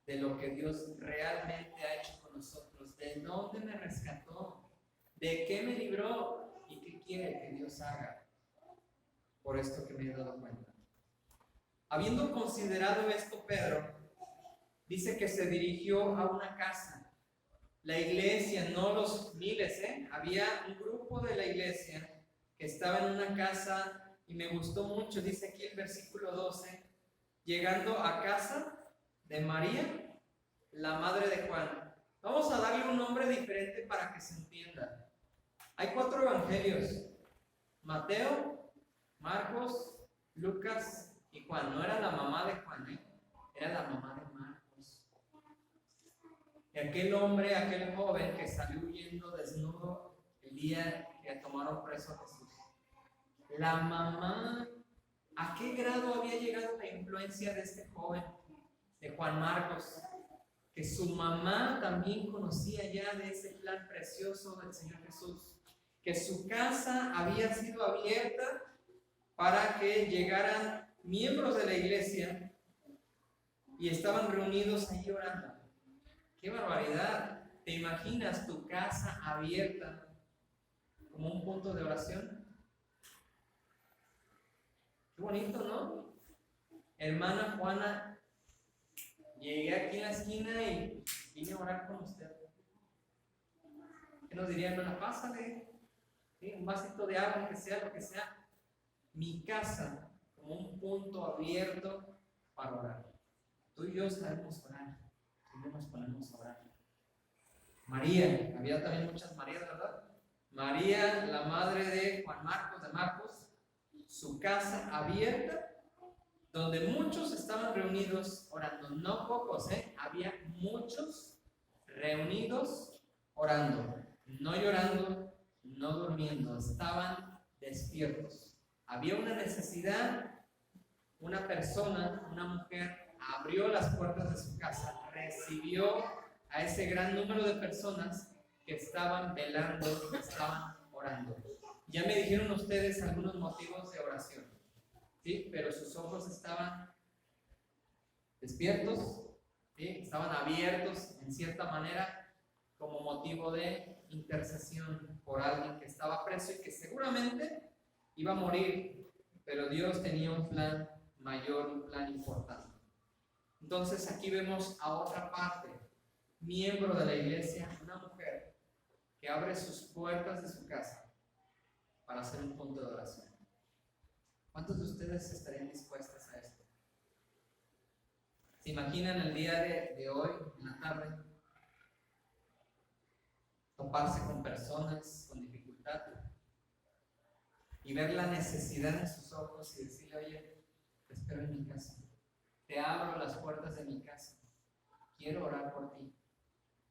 de lo que Dios realmente ha hecho con nosotros, de dónde me rescató, de qué me libró y qué quiere que Dios haga por esto que me he dado cuenta. Habiendo considerado esto, Pedro dice que se dirigió a una casa. La iglesia, no los miles, había un grupo de la iglesia que estaba en una casa y me gustó mucho, dice aquí el versículo 12, llegando a casa de María, la madre de Juan. Vamos a darle un nombre diferente para que se entienda. Hay 4 evangelios: Mateo, Marcos, Lucas y Juan. No era la mamá de Juan, era la mamá de Marcos. Y aquel hombre, aquel joven que salió huyendo desnudo el día que tomaron preso a Jesús. La mamá, ¿a qué grado había llegado la influencia de este joven, de Juan Marcos? Que su mamá también conocía ya de ese plan precioso del Señor Jesús, que su casa había sido abierta para que llegaran miembros de la iglesia y estaban reunidos ahí orando. ¡Qué barbaridad! ¿Te imaginas tu casa abierta como un punto de oración? Qué bonito, ¿no? Hermana Juana, llegué aquí en la esquina y vine a orar con usted. ¿Qué nos diría, hermana? Pásale, ¿sí? Un vasito de agua, que sea lo que sea. Mi casa como un punto abierto para orar. Tú y yo sabemos orar. Tú y yo nos ponemos a orar. María, había también muchas Marías, ¿verdad? María, la madre de Juan Marcos, de Marcos, su casa abierta, donde muchos estaban reunidos orando, no pocos, había muchos reunidos orando, no llorando, no durmiendo, estaban despiertos. Había una necesidad, una persona, una mujer, abrió las puertas de su casa, recibió a ese gran número de personas que estaban velando, que estaban orando. Ya me dijeron ustedes algunos motivos de oración, ¿sí? Pero sus ojos estaban despiertos, ¿sí? Estaban abiertos en cierta manera como motivo de intercesión por alguien que estaba preso y que seguramente iba a morir, pero Dios tenía un plan mayor, un plan importante. Entonces aquí vemos a otra parte, miembro de la iglesia, una mujer que abre sus puertas de su casa para hacer un punto de oración. ¿Cuántos de ustedes estarían dispuestas a esto? ¿Se imaginan el día de hoy, en la tarde, toparse con personas con dificultad y ver la necesidad en sus ojos y decirle, oye, te espero en mi casa, te abro las puertas de mi casa, quiero orar por ti?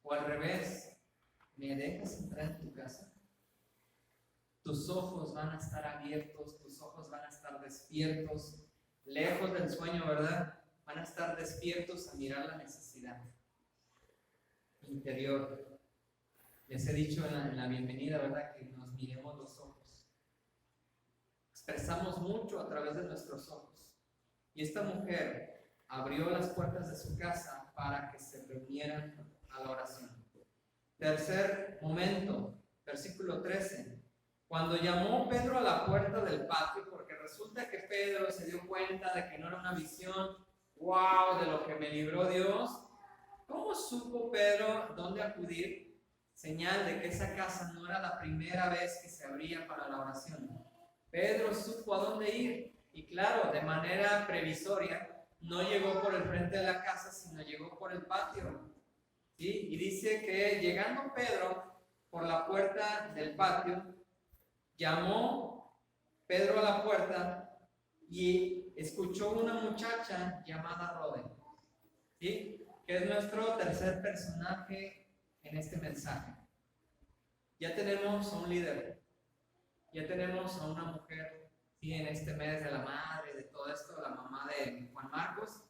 O al revés, ¿me dejas entrar en tu casa? Tus ojos van a estar abiertos, tus ojos van a estar despiertos, lejos del sueño, ¿verdad? Van a estar despiertos a mirar la necesidad interior. Les he dicho en la bienvenida, ¿verdad? Que nos miremos los ojos. Expresamos mucho a través de nuestros ojos. Y esta mujer abrió las puertas de su casa para que se reunieran a la oración. Tercer momento, versículo 13. Cuando llamó Pedro a la puerta del patio, porque resulta que Pedro se dio cuenta de que no era una visión, wow, de lo que me libró Dios. ¿Cómo supo Pedro dónde acudir? Señal de que esa casa no era la primera vez que se abría para la oración. Pedro supo a dónde ir y claro, de manera previsoria, no llegó por el frente de la casa, sino llegó por el patio. ¿Sí? Y dice que llegando Pedro por la puerta del patio, llamó Pedro a la puerta y escuchó una muchacha llamada Rode, ¿sí? Que es nuestro tercer personaje en este mensaje. Ya tenemos a un líder, ya tenemos a una mujer, ¿sí? En este mes de la madre, de todo esto, la mamá de Juan Marcos,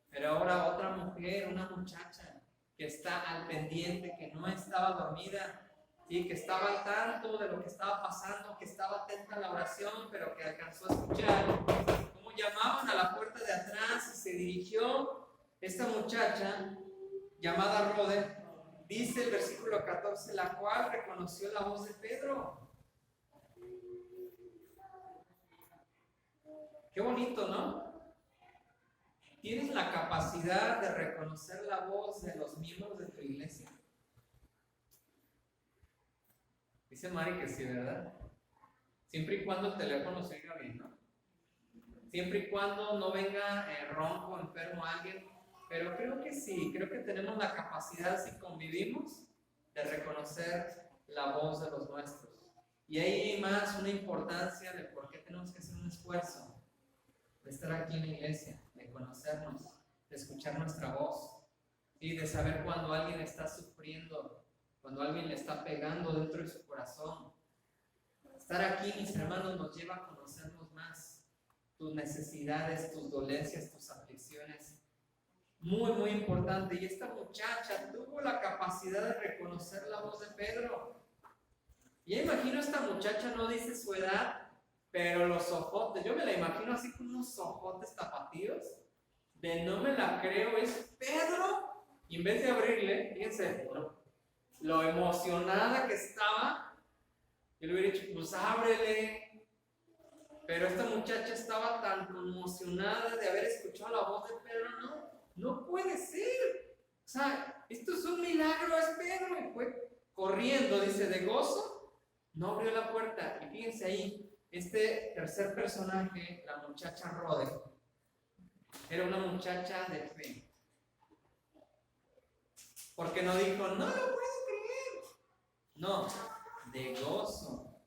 pero ahora otra mujer, una muchacha que está al pendiente, que no estaba dormida, ¿sí? Que estaba al tanto de lo que estaba pasando, que estaba atenta a la oración, pero que alcanzó a escuchar cómo llamaban a la puerta de atrás y se dirigió esta muchacha llamada Rode. Dice el versículo 14, la cual reconoció la voz de Pedro. Qué bonito, ¿no? ¿Tienes la capacidad de reconocer la voz de los miembros de tu iglesia? Dice Mari que sí, ¿verdad? Siempre y cuando el teléfono se oiga bien, ¿no? Siempre y cuando no venga ronco, enfermo alguien. Pero creo que sí, creo que tenemos la capacidad, si convivimos, de reconocer la voz de los nuestros. Y ahí más una importancia de por qué tenemos que hacer un esfuerzo de estar aquí en la iglesia, de conocernos, de escuchar nuestra voz y de saber cuando alguien está sufriendo, cuando alguien le está pegando dentro de su corazón. Estar aquí, mis hermanos, nos lleva a conocernos más, tus necesidades, tus dolencias, tus aflicciones. Muy, muy importante. Y esta muchacha tuvo la capacidad de reconocer la voz de Pedro. Ya imagino esta muchacha, no dice su edad, pero los ojotes, yo me la imagino así con unos ojotes tapatíos, de no me la creo, es Pedro. Y en vez de abrirle, fíjense, lo emocionada que estaba, yo le hubiera dicho, pues ábrele. Pero esta muchacha estaba tan conmocionada de haber escuchado la voz de Pedro, no puede ser. O sea, esto es un milagro, es Pedro. Y fue corriendo, dice, de gozo, no abrió la puerta. Y fíjense ahí, este tercer personaje, la muchacha Rode, era una muchacha de fe. Porque no dijo, no lo puedo creer. No, de gozo.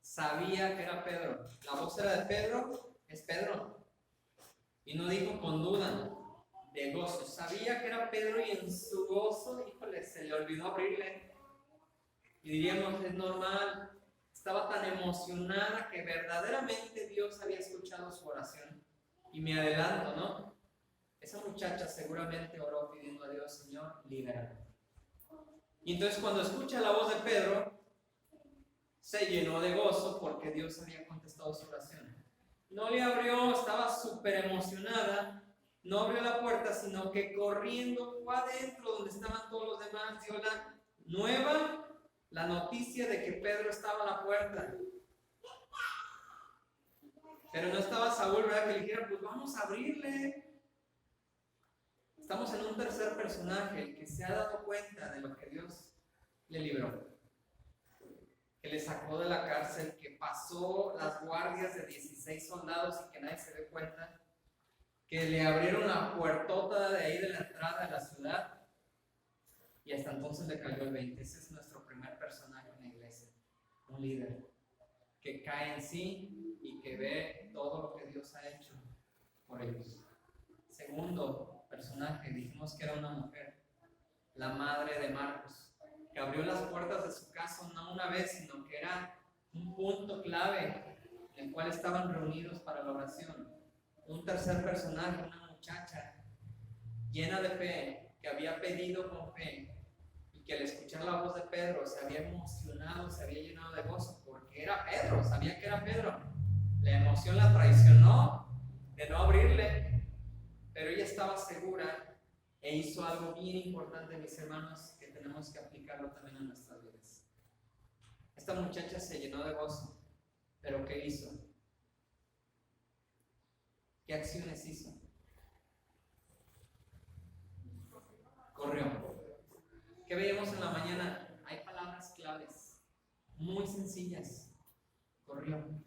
Sabía que era Pedro. La voz era de Pedro, es Pedro. Y no dijo con duda, de gozo. Sabía que era Pedro y en su gozo, híjole, se le olvidó abrirle. Y diríamos, es normal. Estaba tan emocionada que verdaderamente Dios había escuchado su oración. Y me adelanto, ¿no? Esa muchacha seguramente oró pidiendo a Dios, Señor, líbrame. Y entonces cuando escucha la voz de Pedro, se llenó de gozo porque Dios había contestado su oración. No le abrió, estaba súper emocionada, no abrió la puerta, sino que corriendo fue adentro donde estaban todos los demás, dio la noticia de que Pedro estaba a la puerta. Pero no estaba Saúl, ¿verdad? Que le dijera, pues vamos a abrirle. Estamos en un tercer personaje, el que se ha dado cuenta de lo que Dios le libró, que le sacó de la cárcel, que pasó las guardias de 16 soldados y que nadie se dé cuenta, que le abrieron la puertota de ahí de la entrada de la ciudad y hasta entonces le cayó el 20. Ese es nuestro primer personaje en la iglesia, un líder que cae en sí y que ve todo lo que Dios ha hecho por ellos. Segundo personaje, dijimos que era una mujer, la madre de Marcos, que abrió las puertas de su casa no una vez, sino que era un punto clave en el cual estaban reunidos para la oración. Un tercer personaje, una muchacha llena de fe, que había pedido con fe y que al escuchar la voz de Pedro se había emocionado, se había llenado de gozo porque era Pedro, sabía que era Pedro. La emoción la traicionó de no abrirle, pero ella estaba segura e hizo algo bien importante, mis hermanos, que tenemos que aplicarlo también a nuestras vidas. Esta muchacha se llenó de gozo, pero ¿qué hizo? ¿Qué acciones hizo? Corrió. ¿Qué veíamos en la mañana? Hay palabras claves, muy sencillas. Corrió.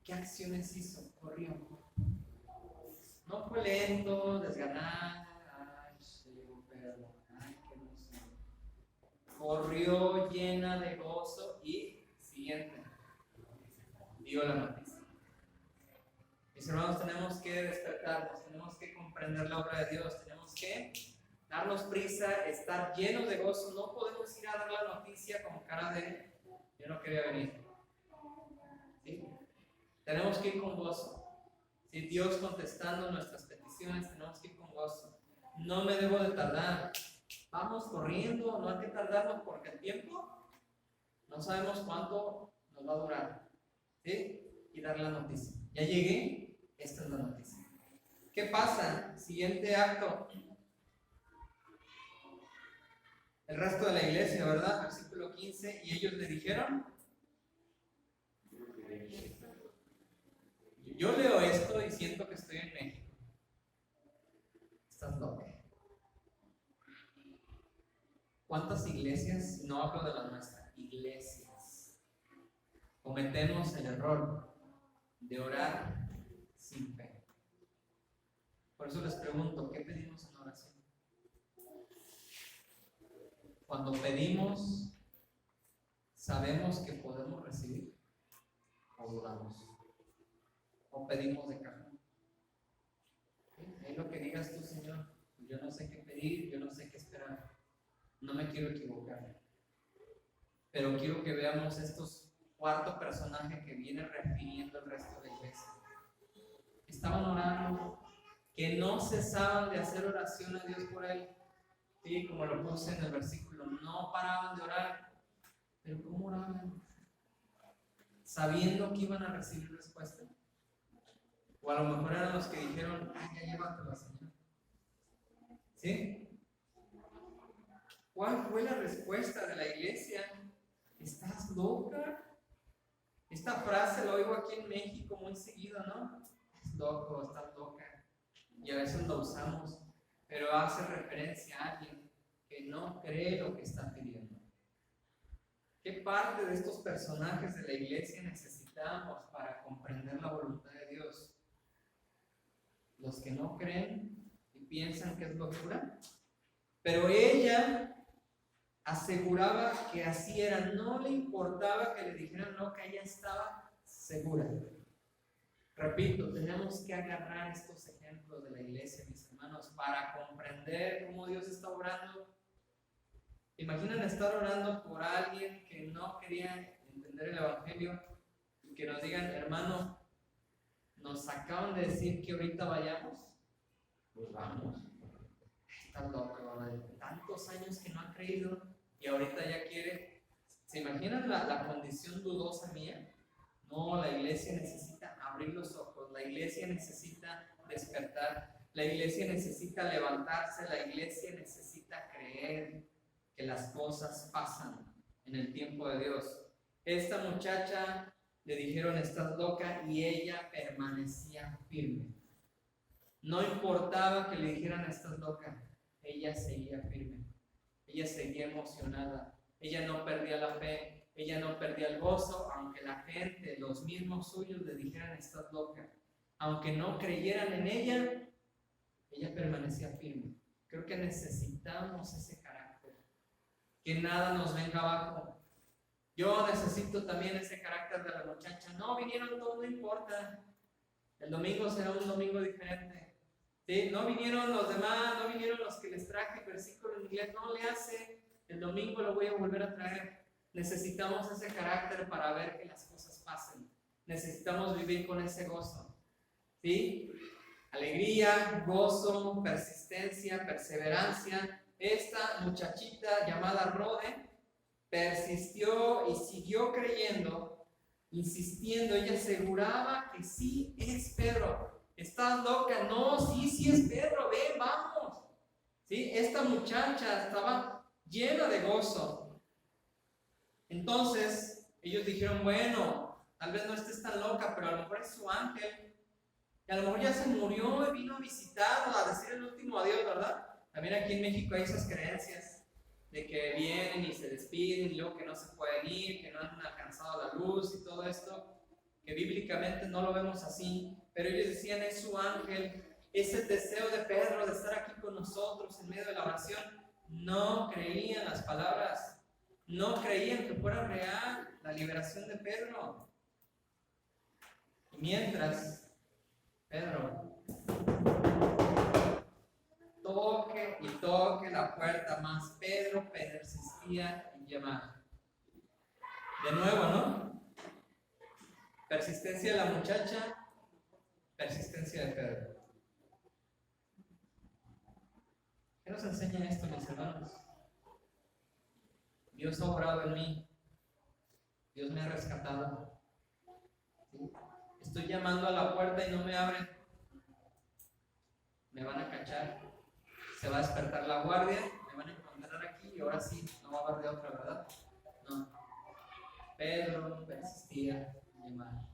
¿qué acciones hizo? Corrió. No fue lento, desganado, ay, se llegó perro, ay, qué emoción. Corrió llena de gozo y siguiente, dio la noticia. Mis hermanos, tenemos que despertarnos, tenemos que comprender la obra de Dios, tenemos que darnos prisa, estar llenos de gozo. No podemos ir a dar la noticia con cara de yo no quería venir. ¿Sí? Tenemos que ir con gozo. Si Dios contestando nuestras peticiones, tenemos que ir con gozo. No me debo de tardar. Vamos corriendo, no hay que tardarnos porque el tiempo no sabemos cuánto nos va a durar. ¿Sí? Y dar la noticia. Ya llegué, esta es la noticia. ¿Qué pasa? Siguiente acto. El resto de la iglesia, ¿verdad? Versículo 15. Y ellos le dijeron. Yo leo esto y siento que estoy en México. Estás loca. ¿Cuántas iglesias, no hablo de la nuestra, iglesias, cometemos el error de orar sin fe? Por eso les pregunto, ¿qué pedimos en oración? Cuando pedimos, ¿sabemos que podemos recibir? ¿O dudamos? ¿O pedimos de cajón? Es lo que digas tú, Señor. Yo no sé qué pedir, yo no sé qué esperar. No me quiero equivocar. Pero quiero que veamos estos cuarto personaje que viene refiriendo el resto de la iglesia. Estaban orando, que no cesaban de hacer oración a Dios por él. Sí, como lo puse en el versículo, no paraban de orar. Pero ¿cómo oraban? Sabiendo que iban a recibir respuesta. O a lo mejor eran los que dijeron, ay, ya llévatelo, Señor. ¿Sí? ¿Cuál fue la respuesta de la iglesia? ¿Estás loca? Esta frase la oigo aquí en México muy seguido, ¿no? Estás loco, estás loca. Y a veces lo usamos, pero hace referencia a alguien que no cree lo que está pidiendo. ¿Qué parte de estos personajes de la iglesia necesitamos para comprender la voluntad de Dios? Los que no creen y piensan que es locura. Pero ella aseguraba que así era, no le importaba que le dijeran no, que ella estaba segura. Repito, tenemos que agarrar estos ejemplos de la iglesia, mis hermanos, para comprender cómo Dios está obrando. Imaginan estar orando por alguien que no quería entender el evangelio y que nos digan, hermano, nos acaban de decir que ahorita vayamos, pues vamos. Está loco, ¿verdad? Tantos años que no ha creído y ahorita ya quiere. ¿Se imaginan la condición dudosa mía? No, la iglesia necesita abrir los ojos, la iglesia necesita despertar, la iglesia necesita levantarse, la iglesia necesita creer que las cosas pasan en el tiempo de Dios. Esta muchacha le dijeron, estás loca, y ella permanecía firme. No importaba que le dijeran, estás loca, ella seguía firme, ella seguía emocionada, ella no perdía la fe, ella no perdía el gozo, aunque la gente, los mismos suyos le dijeran, estás loca. Aunque no creyeran en ella, ella permanecía firme. Creo que necesitamos ese carácter, que nada nos venga abajo. Yo necesito también ese carácter de la muchacha. No vinieron todos, no importa. El domingo será un domingo diferente. ¿Sí? No vinieron los demás, no vinieron los que les traje el versículo en inglés. No le hace. El domingo lo voy a volver a traer. Necesitamos ese carácter para ver que las cosas pasen. Necesitamos vivir con ese gozo. ¿Sí? Alegría, gozo, persistencia, perseverancia. Esta muchachita llamada Rode persistió y siguió creyendo, insistiendo. Ella aseguraba que sí es Pedro. ¿Estás loca? No, sí es Pedro, ven, vamos. ¿Sí? Esta muchacha estaba llena de gozo. Entonces, ellos dijeron, bueno, tal vez no estés tan loca, pero a lo mejor es su ángel. Y a lo mejor ya se murió y vino a visitarla, a decir el último adiós, ¿verdad? También aquí en México hay esas creencias de que vienen y se despiden y luego que no se pueden ir, que no han alcanzado la luz y todo esto. que bíblicamente no lo vemos así, pero ellos decían es su ángel, es el deseo de Pedro de estar aquí con nosotros en medio de la oración. No creían las palabras, no creían que fuera real la liberación de Pedro. Y mientras Pedro toque y toque la puerta más, Pedro persistía en llamar. De nuevo, ¿no? Persistencia de la muchacha, persistencia de Pedro. ¿Qué nos enseña esto, mis hermanos? Dios ha obrado en mí. Dios me ha rescatado. ¿Sí? Estoy llamando a la puerta y no me abren. Me van a cachar. Se va a despertar la guardia. Me van a encontrar aquí y ahora sí, no va a haber de otra, ¿verdad? No. Pedro persistía en llamar.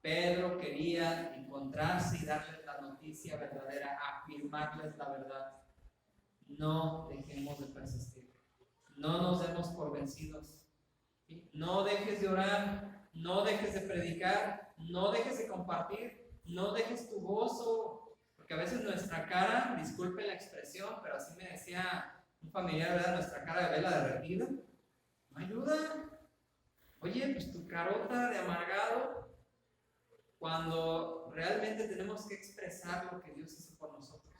Pedro quería encontrarse y darles la noticia verdadera, afirmarles la verdad. No dejemos de persistir. No nos demos por vencidos. ¿Sí? No dejes de orar, no dejes de predicar, no dejes de compartir, no dejes tu gozo, porque a veces nuestra cara, disculpe la expresión, pero así me decía un familiar, ¿verdad? Nuestra cara de vela derretida, no ayuda. Oye, pues tu carota de amargado, cuando realmente tenemos que expresar lo que Dios hizo por nosotros.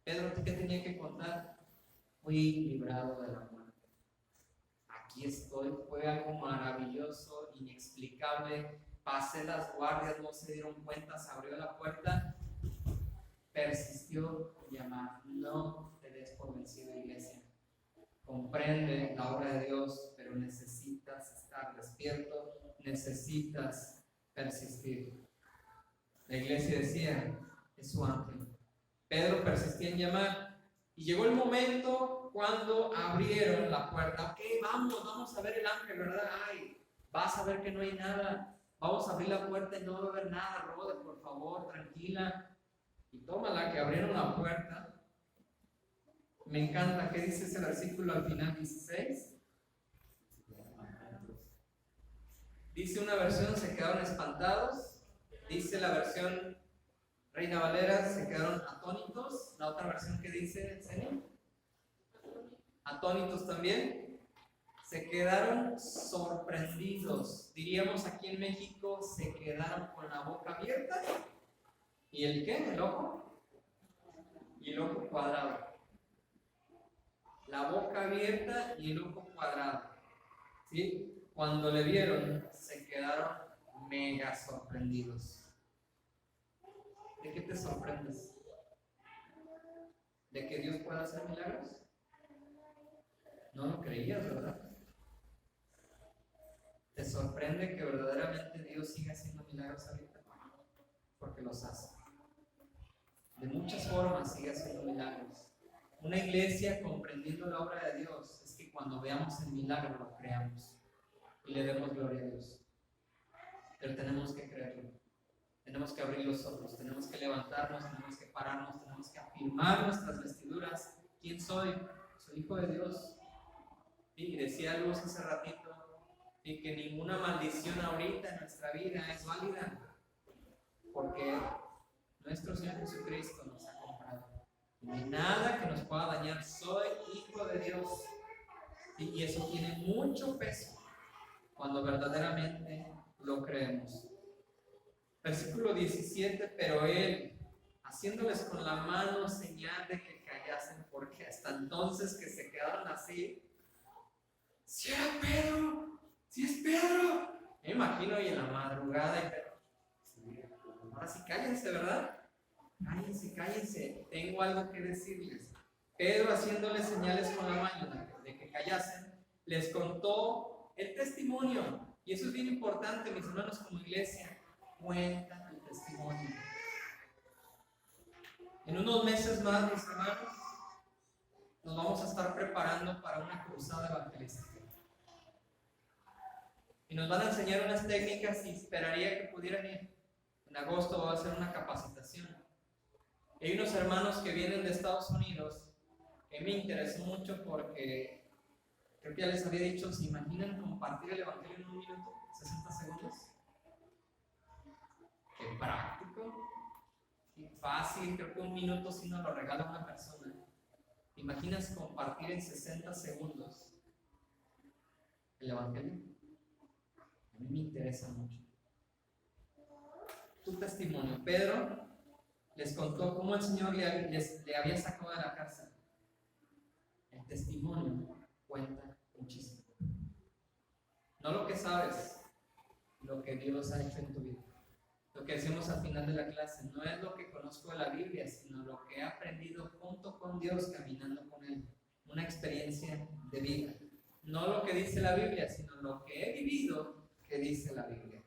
Pedro, ¿qué tenía que contar? Fui librado de la muerte. Aquí estoy, fue algo maravilloso, inexplicable. Pasé las guardias, no se dieron cuenta, se abrió la puerta. Persistió en llamar. No te des por vencido, iglesia. Comprende la obra de Dios, pero necesitas estar despierto, necesitas persistir. La iglesia decía, es su ángel. Pedro persistía en llamar y llegó el momento cuando abrieron la puerta. Ok, vamos a ver el ángel, ¿verdad? Ay, vas a ver que no hay nada. Vamos a abrir la puerta y no va a haber nada. Rode, por favor, tranquila. Y tómala, que abrieron la puerta. Me encanta, ¿qué dice ese versículo al final? 16. Dice una versión, se quedaron espantados. Dice la versión Reina Valera, se quedaron atónitos. La otra versión que dice, ¿Seni? Atónitos también. Se quedaron sorprendidos. Diríamos aquí en México, se quedaron con la boca abierta. ¿Y el qué? ¿El ojo? Y el ojo cuadrado. La boca abierta y el ojo cuadrado. ¿Sí? Cuando le vieron, se quedaron mega sorprendidos. ¿De qué te sorprendes? ¿De que Dios pueda hacer milagros? No lo creías, ¿verdad? ¿Te sorprende que verdaderamente Dios siga haciendo milagros ahorita? Porque los hace. De muchas formas sigue haciendo milagros. Una iglesia comprendiendo la obra de Dios es que cuando veamos el milagro lo creamos y le demos gloria a Dios. Pero tenemos que creerlo. Tenemos que abrir los ojos, tenemos que levantarnos, tenemos que pararnos, tenemos que afirmar nuestras vestiduras. ¿Quién soy? Soy hijo de Dios. Y decía Luz hace ratito, y que ninguna maldición ahorita en nuestra vida es válida, porque nuestro Señor Jesucristo nos ha comprado. No hay nada que nos pueda dañar. Soy hijo de Dios. Y eso tiene mucho peso cuando verdaderamente lo creemos. Versículo 17, pero él, haciéndoles con la mano señal de que callasen, porque hasta entonces que se quedaron así, ¡si era Pedro! ¡Si es Pedro! Me imagino y en la madrugada, y Pedro, ahora sí cállense, ¿verdad? Cállense, tengo algo que decirles. Pedro, haciéndoles señales con la mano de que callasen, les contó el testimonio, y eso es bien importante, mis hermanos, como iglesia. Cuenta el testimonio. En unos meses más, mis hermanos, nos vamos a estar preparando para una cruzada evangelística. Y nos van a enseñar unas técnicas y esperaría que pudieran ir. En agosto va a hacer una capacitación. Hay unos hermanos que vienen de Estados Unidos que me interesó mucho porque creo que ya les había dicho, ¿se imaginan compartir el evangelio en un minuto? 60 segundos. práctico y fácil. Creo que 1 minuto si nos lo regala una persona. ¿Te imaginas compartir en 60 segundos el Evangelio? A mí me interesa mucho. Tu testimonio. Pedro les contó cómo el Señor le había sacado de la cárcel. El testimonio cuenta muchísimo. No lo que sabes, lo que Dios ha hecho en tu vida. Lo que decimos al final de la clase, no es lo que conozco de la Biblia, sino lo que he aprendido junto con Dios, caminando con Él. Una experiencia de vida. No lo que dice la Biblia, sino lo que he vivido que dice la Biblia.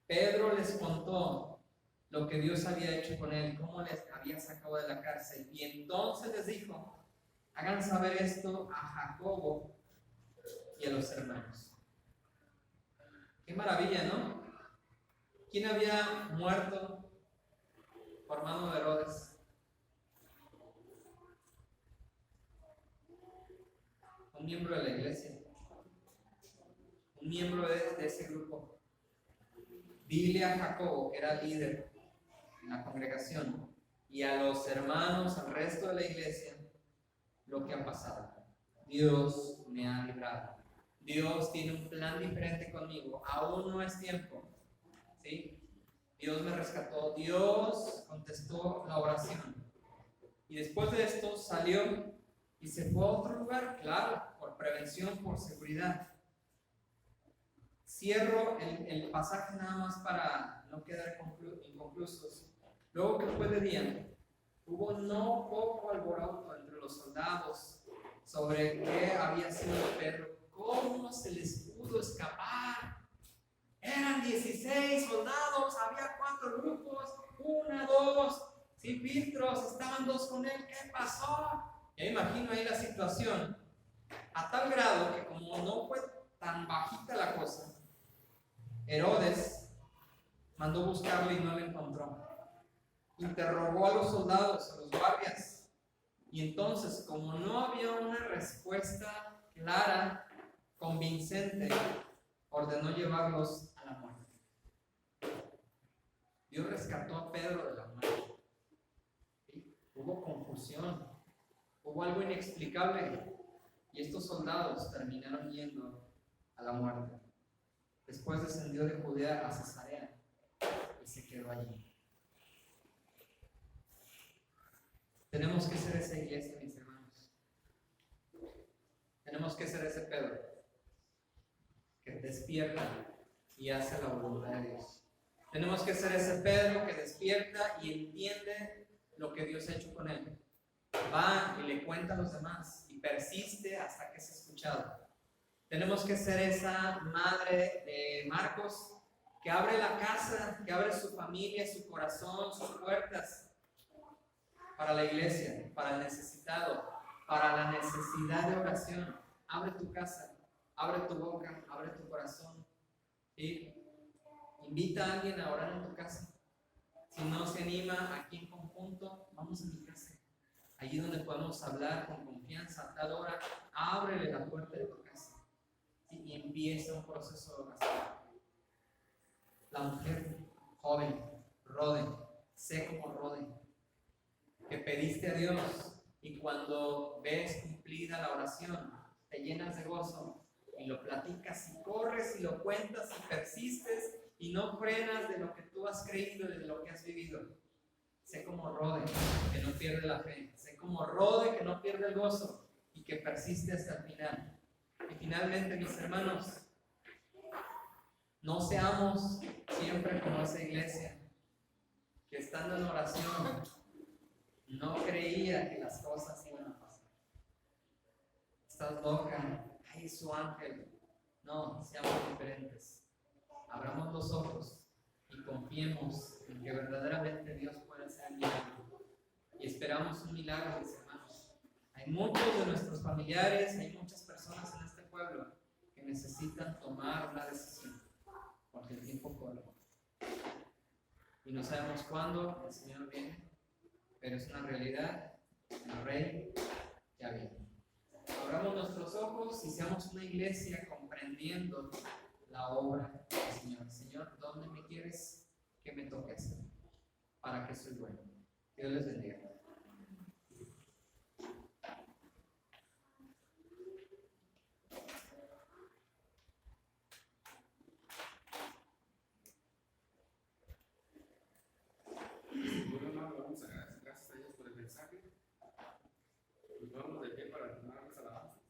Pedro les contó lo que Dios había hecho con él, cómo les había sacado de la cárcel. Y entonces les dijo, hagan saber esto a Jacobo y a los hermanos. Qué maravilla, ¿no? ¿Quién había muerto por mano de Herodes? Un miembro de la iglesia. Un miembro de ese grupo. Dile a Jacobo, que era líder en la congregación, y a los hermanos, al resto de la iglesia, lo que ha pasado. Dios me ha librado. Dios tiene un plan diferente conmigo. Aún no es tiempo. ¿Sí? Dios me rescató. Dios contestó la oración. Y después de esto salió y se fue a otro lugar, claro, por prevención, por seguridad. Cierro el pasaje nada más para no quedar inconclusos. Luego que fue de día, hubo no poco alboroto entre los soldados sobre qué había sido Pedro, cómo se les pudo escapar. Eran 16 soldados, había 4 grupos, 1, 2, sí, filtros, estaban 2 con él, ¿qué pasó? Ya imagino ahí la situación, a tal grado que como no fue tan bajita la cosa, Herodes mandó buscarlo y no lo encontró. Interrogó a los soldados, a los guardias, y entonces, como no había una respuesta clara, convincente, ordenó llevarlos a la muerte. Dios rescató a Pedro de la muerte. ¿Sí? Hubo confusión, hubo algo inexplicable, y estos soldados terminaron yendo a la muerte. Después descendió de Judea a Cesarea y se quedó allí. Tenemos que ser esa iglesia, mis hermanos. Tenemos que ser ese Pedro que despierta y hace la voluntad de Dios. Tenemos que ser ese Pedro que despierta y entiende lo que Dios ha hecho con él. Va y le cuenta a los demás y persiste hasta que es escuchado. Tenemos que ser esa madre de Marcos que abre la casa, que abre su familia, su corazón, sus puertas para la iglesia, para el necesitado, para la necesidad de oración. Abre tu casa, abre tu boca, abre tu corazón. ¿Sí? Invita a alguien a orar en tu casa. Si no se anima aquí en conjunto, vamos a mi casa. Allí donde podemos hablar con confianza a tal hora, ábrele la puerta de tu casa. ¿Sí? Y empieza un proceso de oración. La mujer joven, Rode, sé como Rode, que pediste a Dios y cuando ves cumplida la oración, te llenas de gozo y lo platicas y corres y lo cuentas y persistes y no frenas de lo que tú has creído y de lo que has vivido. Sé como Rode, que no pierde la fe. Sé como Rode, que no pierde el gozo y que persiste hasta el final. Y finalmente, mis hermanos, no seamos siempre como esa iglesia que estando en oración no creía que las cosas iban a pasar. Estás loca, ay, su ángel. No, seamos diferentes. Abramos los ojos y confiemos en que verdaderamente Dios puede hacer el milagro. Y esperamos un milagro, mis hermanos. Hay muchos de nuestros familiares, hay muchas personas en este pueblo que necesitan tomar una decisión, porque el tiempo corre. Y no sabemos cuándo el Señor viene, pero es una realidad. El Rey ya viene. Abramos nuestros ojos y seamos una iglesia comprendiendo la obra del Señor. Señor, ¿dónde me quieres ¿Qué me toca hacer? ¿Para qué soy bueno? Dios les bendiga. Bueno, hermano, vamos a gracias a Dios por el mensaje. Nos vamos de pie para tomar las alabanzas.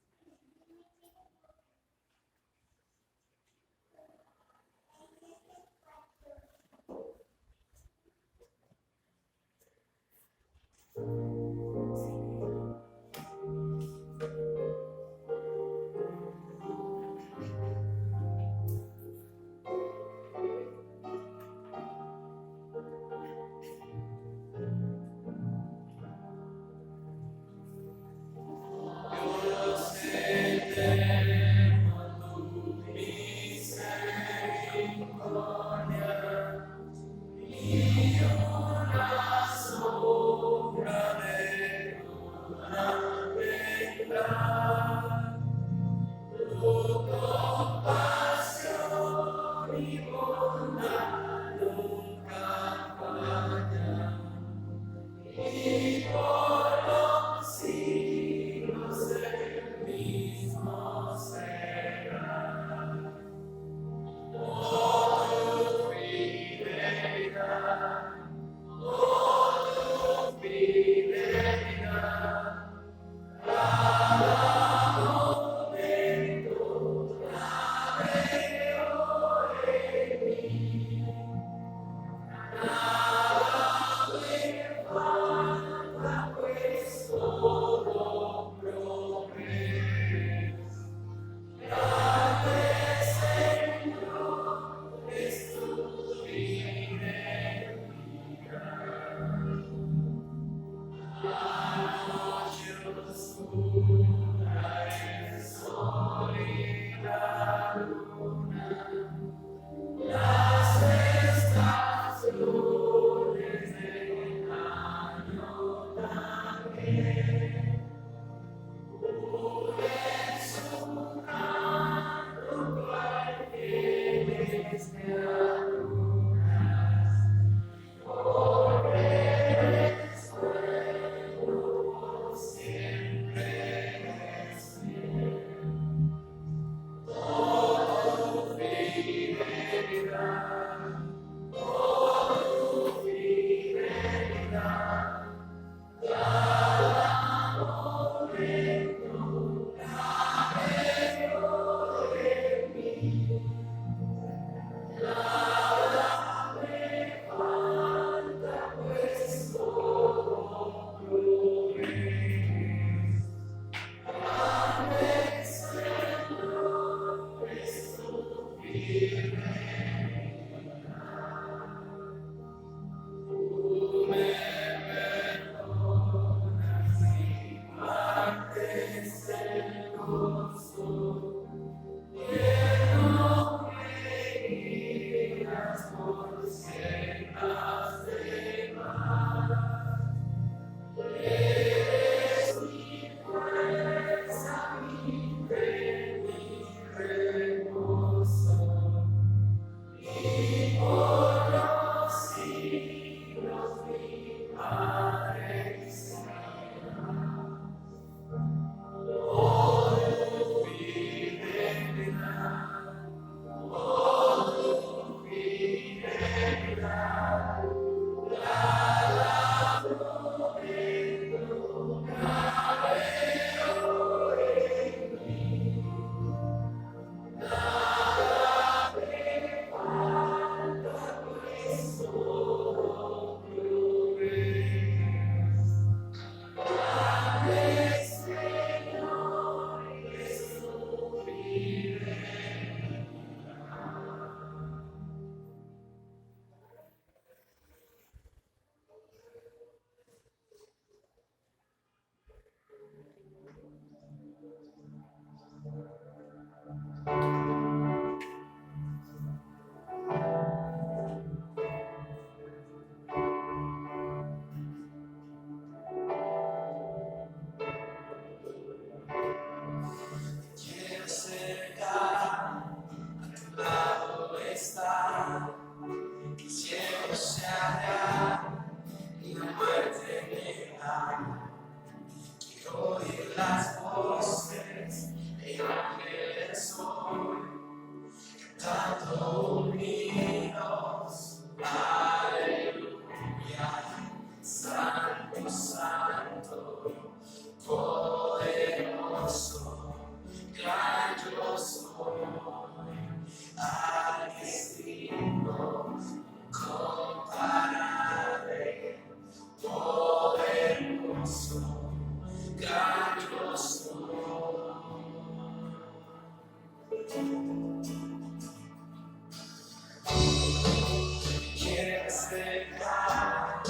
Quieres dejar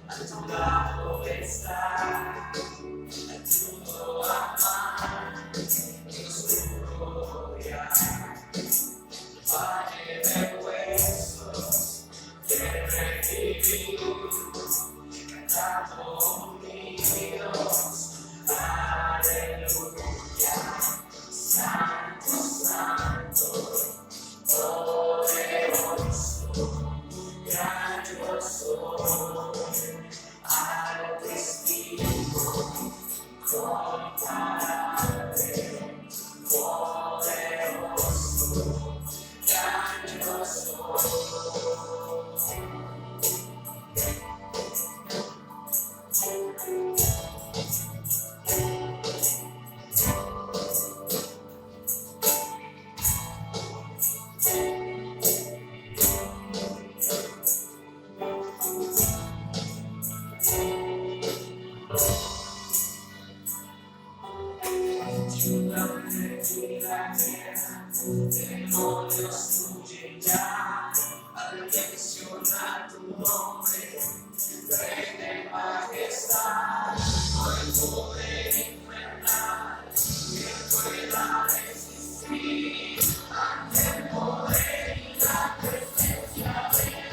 a tu lado estar, todo amar, oscuro ya, valle de huesos, de revivir, cantando unidos, aleluya, santo, santo, poderoso, grandioso, altísimo, comparable, poderoso, grandioso. Demonios huyen ya al mencionar tu nombre, Rey de majestad, no hay poder infernal que pueda resistir ante el poder y la presencia del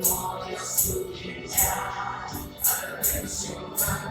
gran yo soy, gran yo soy, gran yo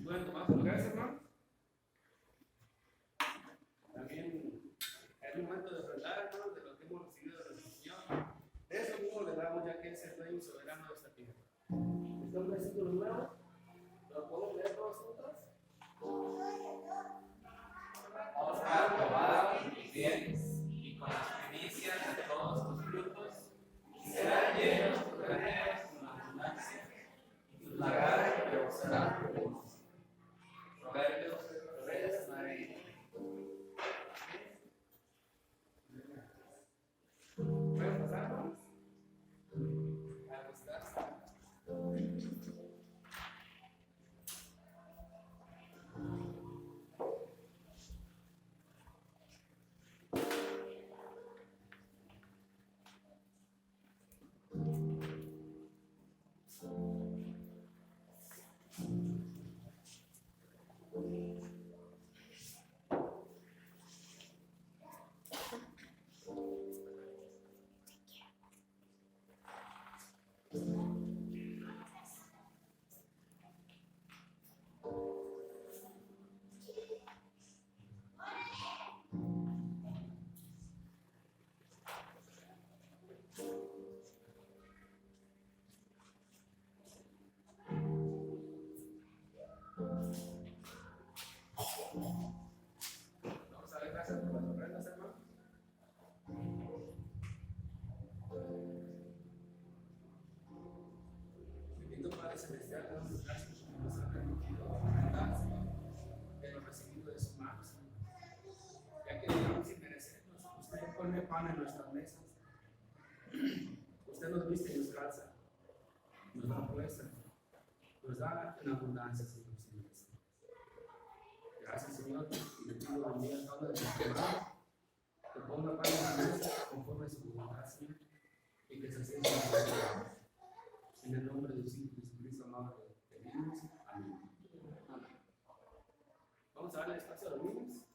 Pueden tomar sus lugares, hermano. También es un momento de ofrendar, hermanos, de lo que hemos recibido de nuestro Señor. De eso mismo le damos, ya que es el dueño soberano de esta tierra. ¿Está un versículo nuevo? ¿Lo podemos leer todos juntos? Os ha probado mis bienes y con las primicias pone pan en nuestras mesas. Usted nos viste y nos calza, nos da fuerza, nos da en abundancia, Señor. Gracias, Señor, y le pido bendiga a cada uno de nuestros hermanos, que ponga pan en la mesa conforme a su voluntad, Señor, y que se sienta en el nombre de Jesucristo amado, pedimos. Amén. Vamos a darle espacio a los niños.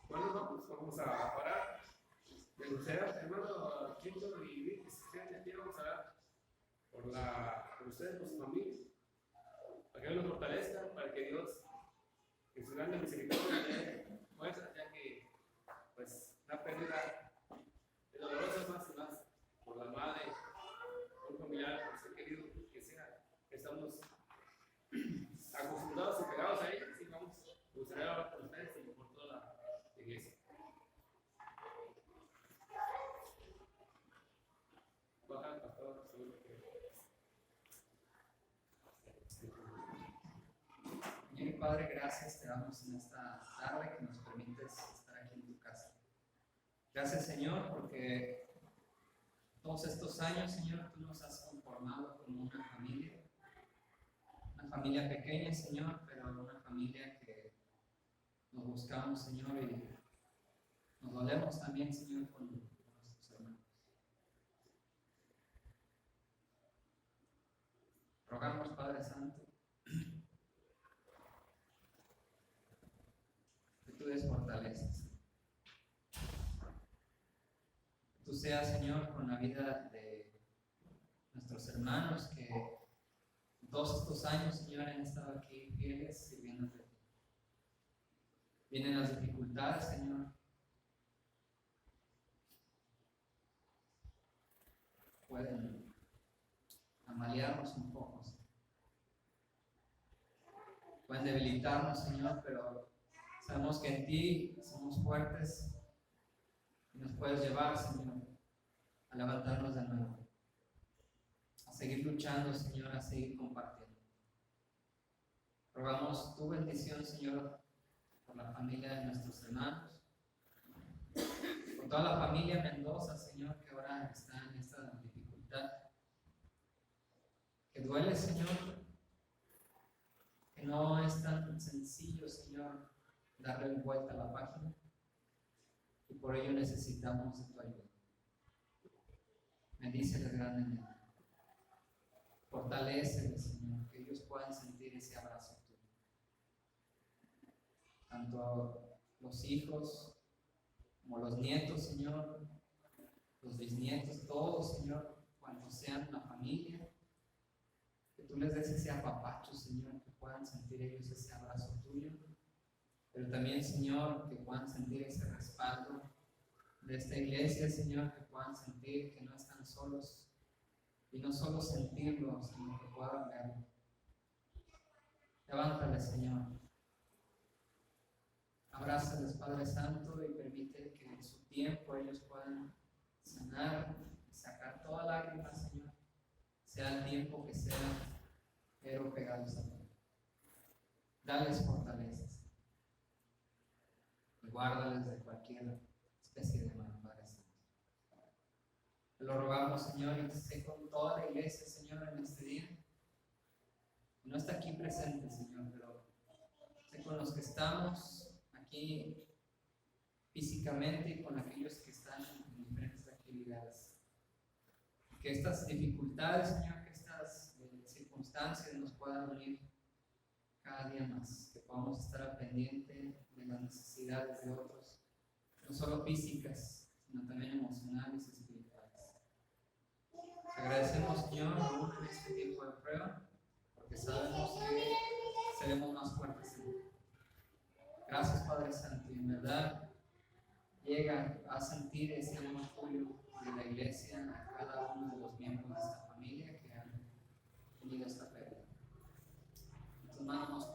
Vamos a parar. Me gustaría, hermano Quinto y Vic, que se queden aquí, vamos a orar por ustedes, por su familia, para que Dios los fortalezca, para que Dios, en su grande misericordia, le dé fuerza, ya que, pues, la pérdida es dolorosa más y más por la madre, por un familiar, por ser querido, que sea. Estamos acostumbrados y pegados a ellos, y vamos, me gustaría orar por ustedes y por toda la iglesia. Baja el pastor, seguro que. Señor Padre, gracias te damos en esta tarde que nos permites estar aquí en tu casa. Gracias, Señor, porque todos estos años, Señor, tú nos has conformado como una familia pequeña, Señor, pero una familia que nos buscamos, Señor, y nos dolemos también, Señor, con nuestros hermanos. Rogamos, Padre Santo, que tú des fortalezas. Que tú seas, Señor, con la vida de nuestros hermanos que todos estos años, Señor, han estado aquí fieles sirviéndote. Vienen las dificultades, Señor. Pueden amalearnos un poco, Señor. Pueden debilitarnos, Señor, pero sabemos que en ti somos fuertes y nos puedes llevar, Señor, a levantarnos de nuevo, a seguir luchando, Señor, a seguir compartiendo. Rogamos tu bendición, Señor, por la familia de nuestros hermanos, por toda la familia Mendoza, Señor, que ahora está en esta dificultad, que duele, Señor, que no es tan sencillo, Señor, darle vuelta a la página, y por ello necesitamos de tu ayuda. Bendíceles grandemente. Fortaléceles, Señor, que ellos puedan sentir ese abrazo tuyo. Tanto los hijos como los nietos, Señor, los bisnietos, todos, Señor, cuando sean una familia, que tú les des ese apapacho, Señor, que puedan sentir ellos ese abrazo tuyo, pero también, Señor, que puedan sentir ese respaldo de esta iglesia, Señor, que puedan sentir que no están solos y no solo sentirlo, sino que puedan verlo. Levántales, Señor. Abrázales, Padre Santo, y permite que en su tiempo ellos puedan sanar y sacar toda lágrima, Señor, sea el tiempo que sea, pero pegados a ti. Dales fortalezas y guárdales de cualquier especie de mal, Padre Santo. Te lo rogamos, Señor, y esté con toda la iglesia, Señor, en este día. No está aquí presente, Señor, pero sé con los que estamos aquí físicamente y con aquellos que están en diferentes actividades. Que estas dificultades, Señor, que estas circunstancias nos puedan unir cada día más, que podamos estar al pendiente de las necesidades de otros, no solo físicas, sino también emocionales y espirituales. Te agradecemos, Señor, aún en este tiempo de prueba, porque sabemos que seremos más fuertes en ti. Gracias, Padre Santo, y en verdad llega a sentir ese amor tuyo de la iglesia a cada uno de los miembros de esta familia que han tenido esta pérdida. En tus manos nos